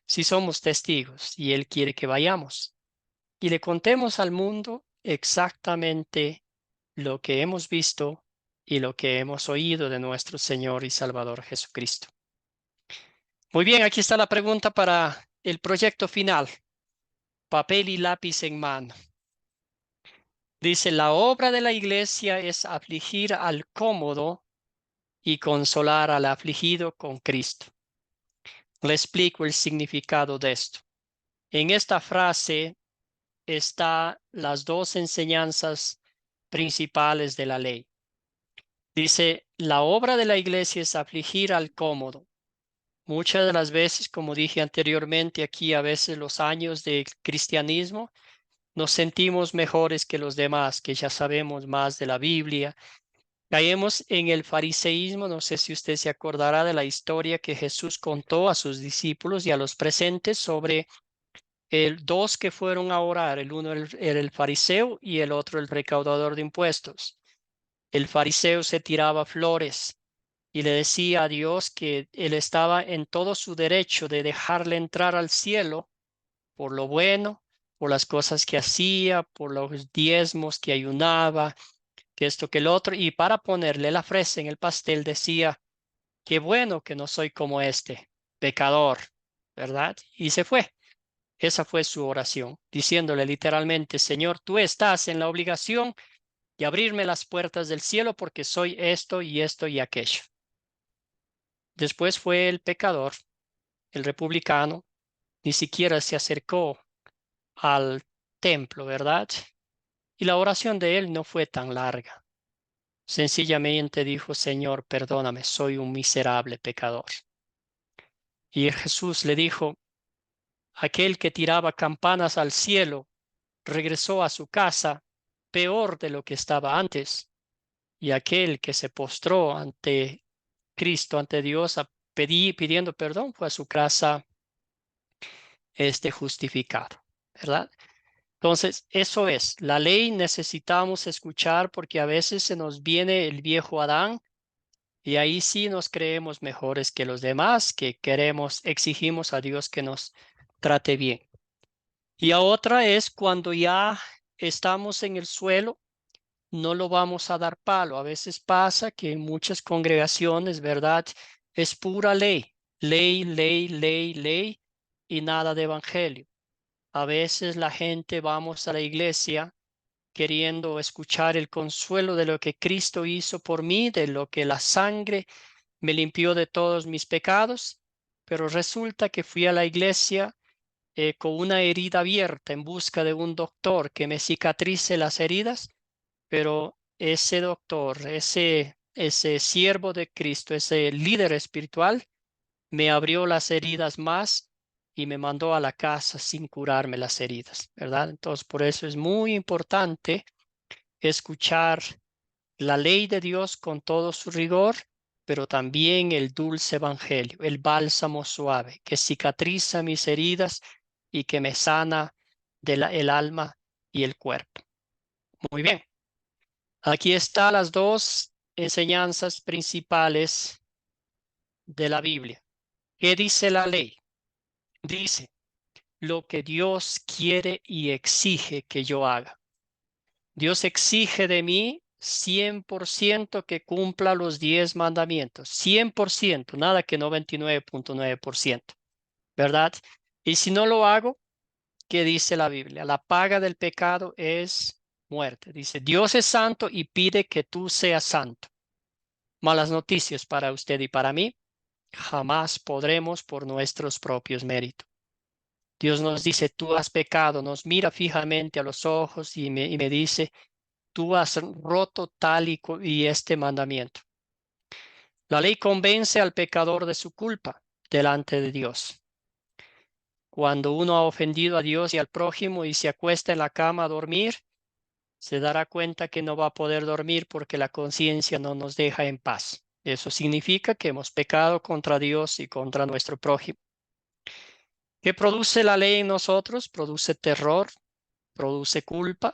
Si somos testigos y Él quiere que vayamos y le contemos al mundo exactamente lo que hemos visto y lo que hemos oído de nuestro Señor y Salvador Jesucristo. Muy bien, aquí está la pregunta para el proyecto final. Papel y lápiz en mano. Dice, la obra de la iglesia es afligir al cómodo y consolar al afligido con Cristo. Le explico el significado de esto. En esta frase están las dos enseñanzas principales de la ley. Dice, la obra de la iglesia es afligir al cómodo. Muchas de las veces, como dije anteriormente, aquí a veces los años de cristianismo, nos sentimos mejores que los demás, que ya sabemos más de la Biblia. Caemos en el fariseísmo. No sé si usted se acordará de la historia que Jesús contó a sus discípulos y a los presentes sobre dos que fueron a orar. El uno era el fariseo y el otro el recaudador de impuestos. El fariseo se tiraba flores y le decía a Dios que él estaba en todo su derecho de dejarle entrar al cielo por lo bueno, por las cosas que hacía, por los diezmos que ayunaba, que esto, que el otro, y para ponerle la fresa en el pastel decía, qué bueno que no soy como este pecador, ¿verdad? Y se fue. Esa fue su oración, diciéndole literalmente, Señor, tú estás en la obligación de abrirme las puertas del cielo porque soy esto y esto y aquello. Después fue el pecador, el republicano, ni siquiera se acercó al templo, ¿verdad? Y la oración de él no fue tan larga. Sencillamente dijo, Señor, perdóname, soy un miserable pecador. Y Jesús le dijo, aquel que tiraba campanas al cielo regresó a su casa peor de lo que estaba antes. Y aquel que se postró ante Cristo, ante Dios, pidiendo perdón, fue a su casa justificado, ¿verdad? Entonces, eso es, la ley necesitamos escuchar porque a veces se nos viene el viejo Adán y ahí sí nos creemos mejores que los demás, que exigimos a Dios que nos trate bien. Y a otra es cuando ya estamos en el suelo, no lo vamos a dar palo. A veces pasa que en muchas congregaciones, ¿verdad? Es pura ley, ley, ley, ley, ley y nada de evangelio. A veces la gente vamos a la iglesia queriendo escuchar el consuelo de lo que Cristo hizo por mí, de lo que la sangre me limpió de todos mis pecados, pero resulta que fui a la iglesia con una herida abierta en busca de un doctor que me cicatrice las heridas, pero ese doctor, ese siervo de Cristo, ese líder espiritual, me abrió las heridas más y me mandó a la casa sin curarme las heridas, ¿verdad? Entonces, por eso es muy importante escuchar la ley de Dios con todo su rigor, pero también el dulce evangelio, el bálsamo suave que cicatriza mis heridas y que me sana el alma y el cuerpo. Muy bien. Aquí están las dos enseñanzas principales de la Biblia. ¿Qué dice la ley? Dice lo que Dios quiere y exige que yo haga. Dios exige de mí 100% que cumpla los 10 mandamientos. 100%, nada que 99.9%, ¿verdad? Y si no lo hago, ¿qué dice la Biblia? La paga del pecado es muerte. Dice, Dios es santo y pide que tú seas santo. Malas noticias para usted y para mí. Jamás podremos por nuestros propios méritos. Dios nos dice, tú has pecado, nos mira fijamente a los ojos y me dice, tú has roto tal y este mandamiento. La ley convence al pecador de su culpa delante de Dios. Cuando uno ha ofendido a Dios y al prójimo y se acuesta en la cama a dormir, se dará cuenta que no va a poder dormir porque la conciencia no nos deja en paz. Eso significa que hemos pecado contra Dios y contra nuestro prójimo. ¿Qué produce la ley en nosotros? Produce terror, produce culpa.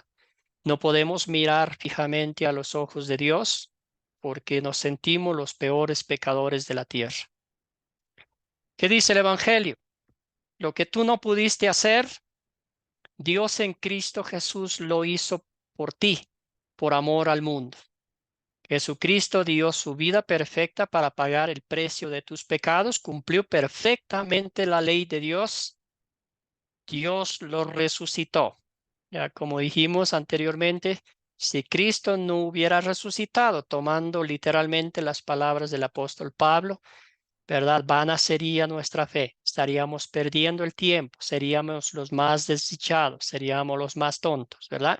No podemos mirar fijamente a los ojos de Dios porque nos sentimos los peores pecadores de la tierra. ¿Qué dice el Evangelio? Lo que tú no pudiste hacer, Dios en Cristo Jesús lo hizo por ti, por amor al mundo. Jesucristo dio su vida perfecta para pagar el precio de tus pecados, cumplió perfectamente la ley de Dios. Dios lo resucitó. Ya como dijimos anteriormente, si Cristo no hubiera resucitado, tomando literalmente las palabras del apóstol Pablo, ¿verdad? Vana sería nuestra fe. Estaríamos perdiendo el tiempo, seríamos los más desdichados, seríamos los más tontos, ¿verdad?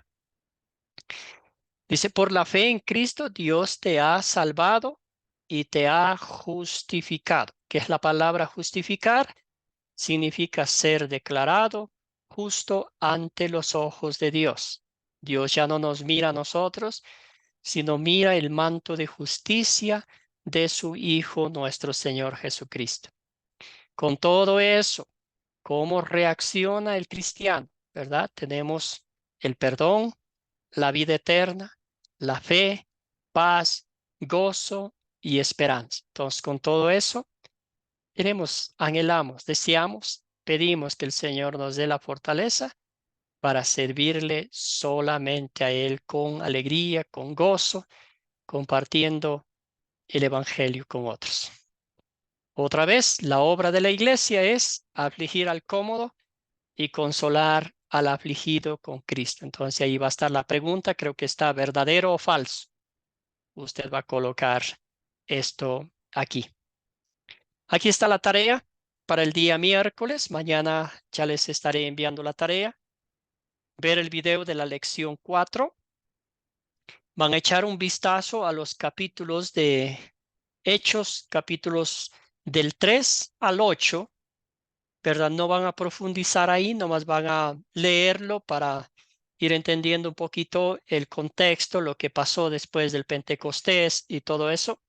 Dice, por la fe en Cristo, Dios te ha salvado y te ha justificado. ¿Qué es la palabra justificar? Significa ser declarado justo ante los ojos de Dios. Dios ya no nos mira a nosotros, sino mira el manto de justicia de su Hijo, nuestro Señor Jesucristo. Con todo eso, ¿cómo reacciona el cristiano? ¿Verdad? Tenemos el perdón, la vida eterna, la fe, paz, gozo y esperanza. Entonces, con todo eso, queremos, anhelamos, deseamos, pedimos que el Señor nos dé la fortaleza para servirle solamente a Él con alegría, con gozo, compartiendo el Evangelio con otros. Otra vez, la obra de la iglesia es afligir al cómodo y consolar al afligido con Cristo. Entonces ahí va a estar la pregunta, creo que está verdadero o falso. Usted va a colocar esto aquí. Aquí está la tarea para el día miércoles. Mañana ya les estaré enviando la tarea. Ver el video de la lección 4. Van a echar un vistazo a los capítulos de Hechos, capítulos del 3 al 8. ¿Verdad? No van a profundizar ahí, nomás van a leerlo para ir entendiendo un poquito el contexto, lo que pasó después del Pentecostés y todo eso.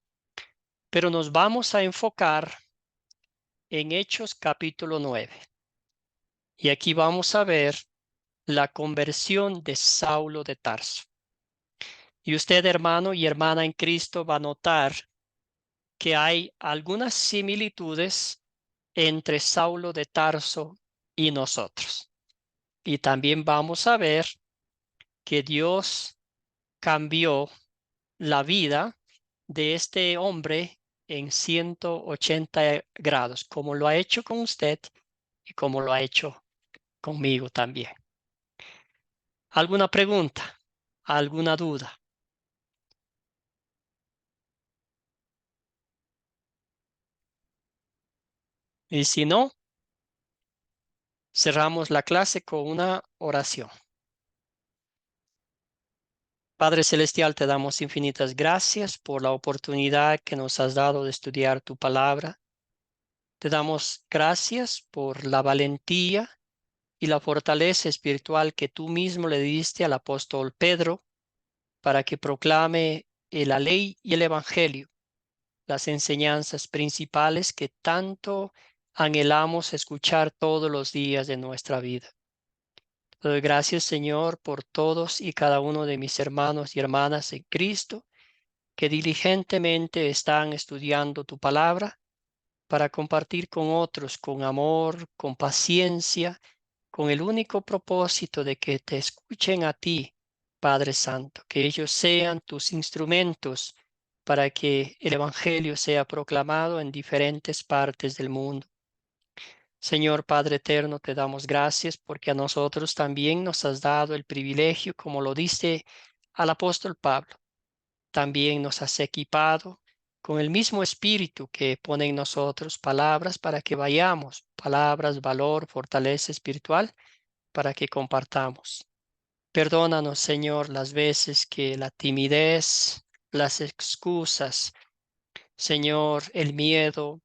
Pero nos vamos a enfocar en Hechos capítulo 9. Y aquí vamos a ver la conversión de Saulo de Tarso. Y usted, hermano y hermana en Cristo, va a notar que hay algunas similitudes entre Saulo de Tarso y nosotros. Y también vamos a ver que Dios cambió la vida de este hombre en 180 grados, como lo ha hecho con usted y como lo ha hecho conmigo también. ¿Alguna pregunta? ¿Alguna duda? Y si no, cerramos la clase con una oración. Padre Celestial, te damos infinitas gracias por la oportunidad que nos has dado de estudiar tu palabra. Te damos gracias por la valentía y la fortaleza espiritual que tú mismo le diste al apóstol Pedro para que proclame la ley y el evangelio, las enseñanzas principales que tanto anhelamos escuchar todos los días de nuestra vida. Te doy gracias, Señor, por todos y cada uno de mis hermanos y hermanas en Cristo que diligentemente están estudiando tu palabra para compartir con otros con amor, con paciencia, con el único propósito de que te escuchen a ti, Padre Santo, que ellos sean tus instrumentos para que el Evangelio sea proclamado en diferentes partes del mundo. Señor Padre Eterno, te damos gracias porque a nosotros también nos has dado el privilegio, como lo dice al apóstol Pablo. También nos has equipado con el mismo espíritu que pone en nosotros palabras para que vayamos, palabras, valor, fortaleza espiritual, para que compartamos. Perdónanos, Señor, las veces que la timidez, las excusas, Señor, el miedo,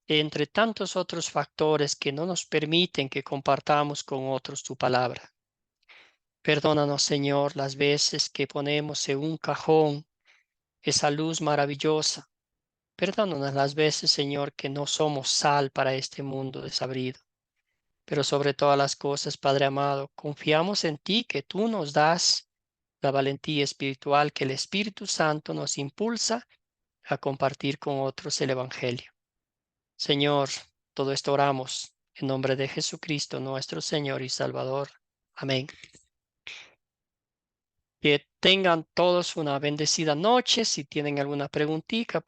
entre tantos otros factores que no nos permiten que compartamos con otros tu palabra. Perdónanos, Señor, las veces que ponemos en un cajón esa luz maravillosa. Perdónanos las veces, Señor, que no somos sal para este mundo desabrido. Pero sobre todas las cosas, Padre amado, confiamos en ti, que tú nos das la valentía espiritual, que el Espíritu Santo nos impulsa a compartir con otros el Evangelio. Señor, todo esto oramos en nombre de Jesucristo, nuestro Señor y Salvador. Amén. Que tengan todos una bendecida noche. Si tienen alguna preguntita,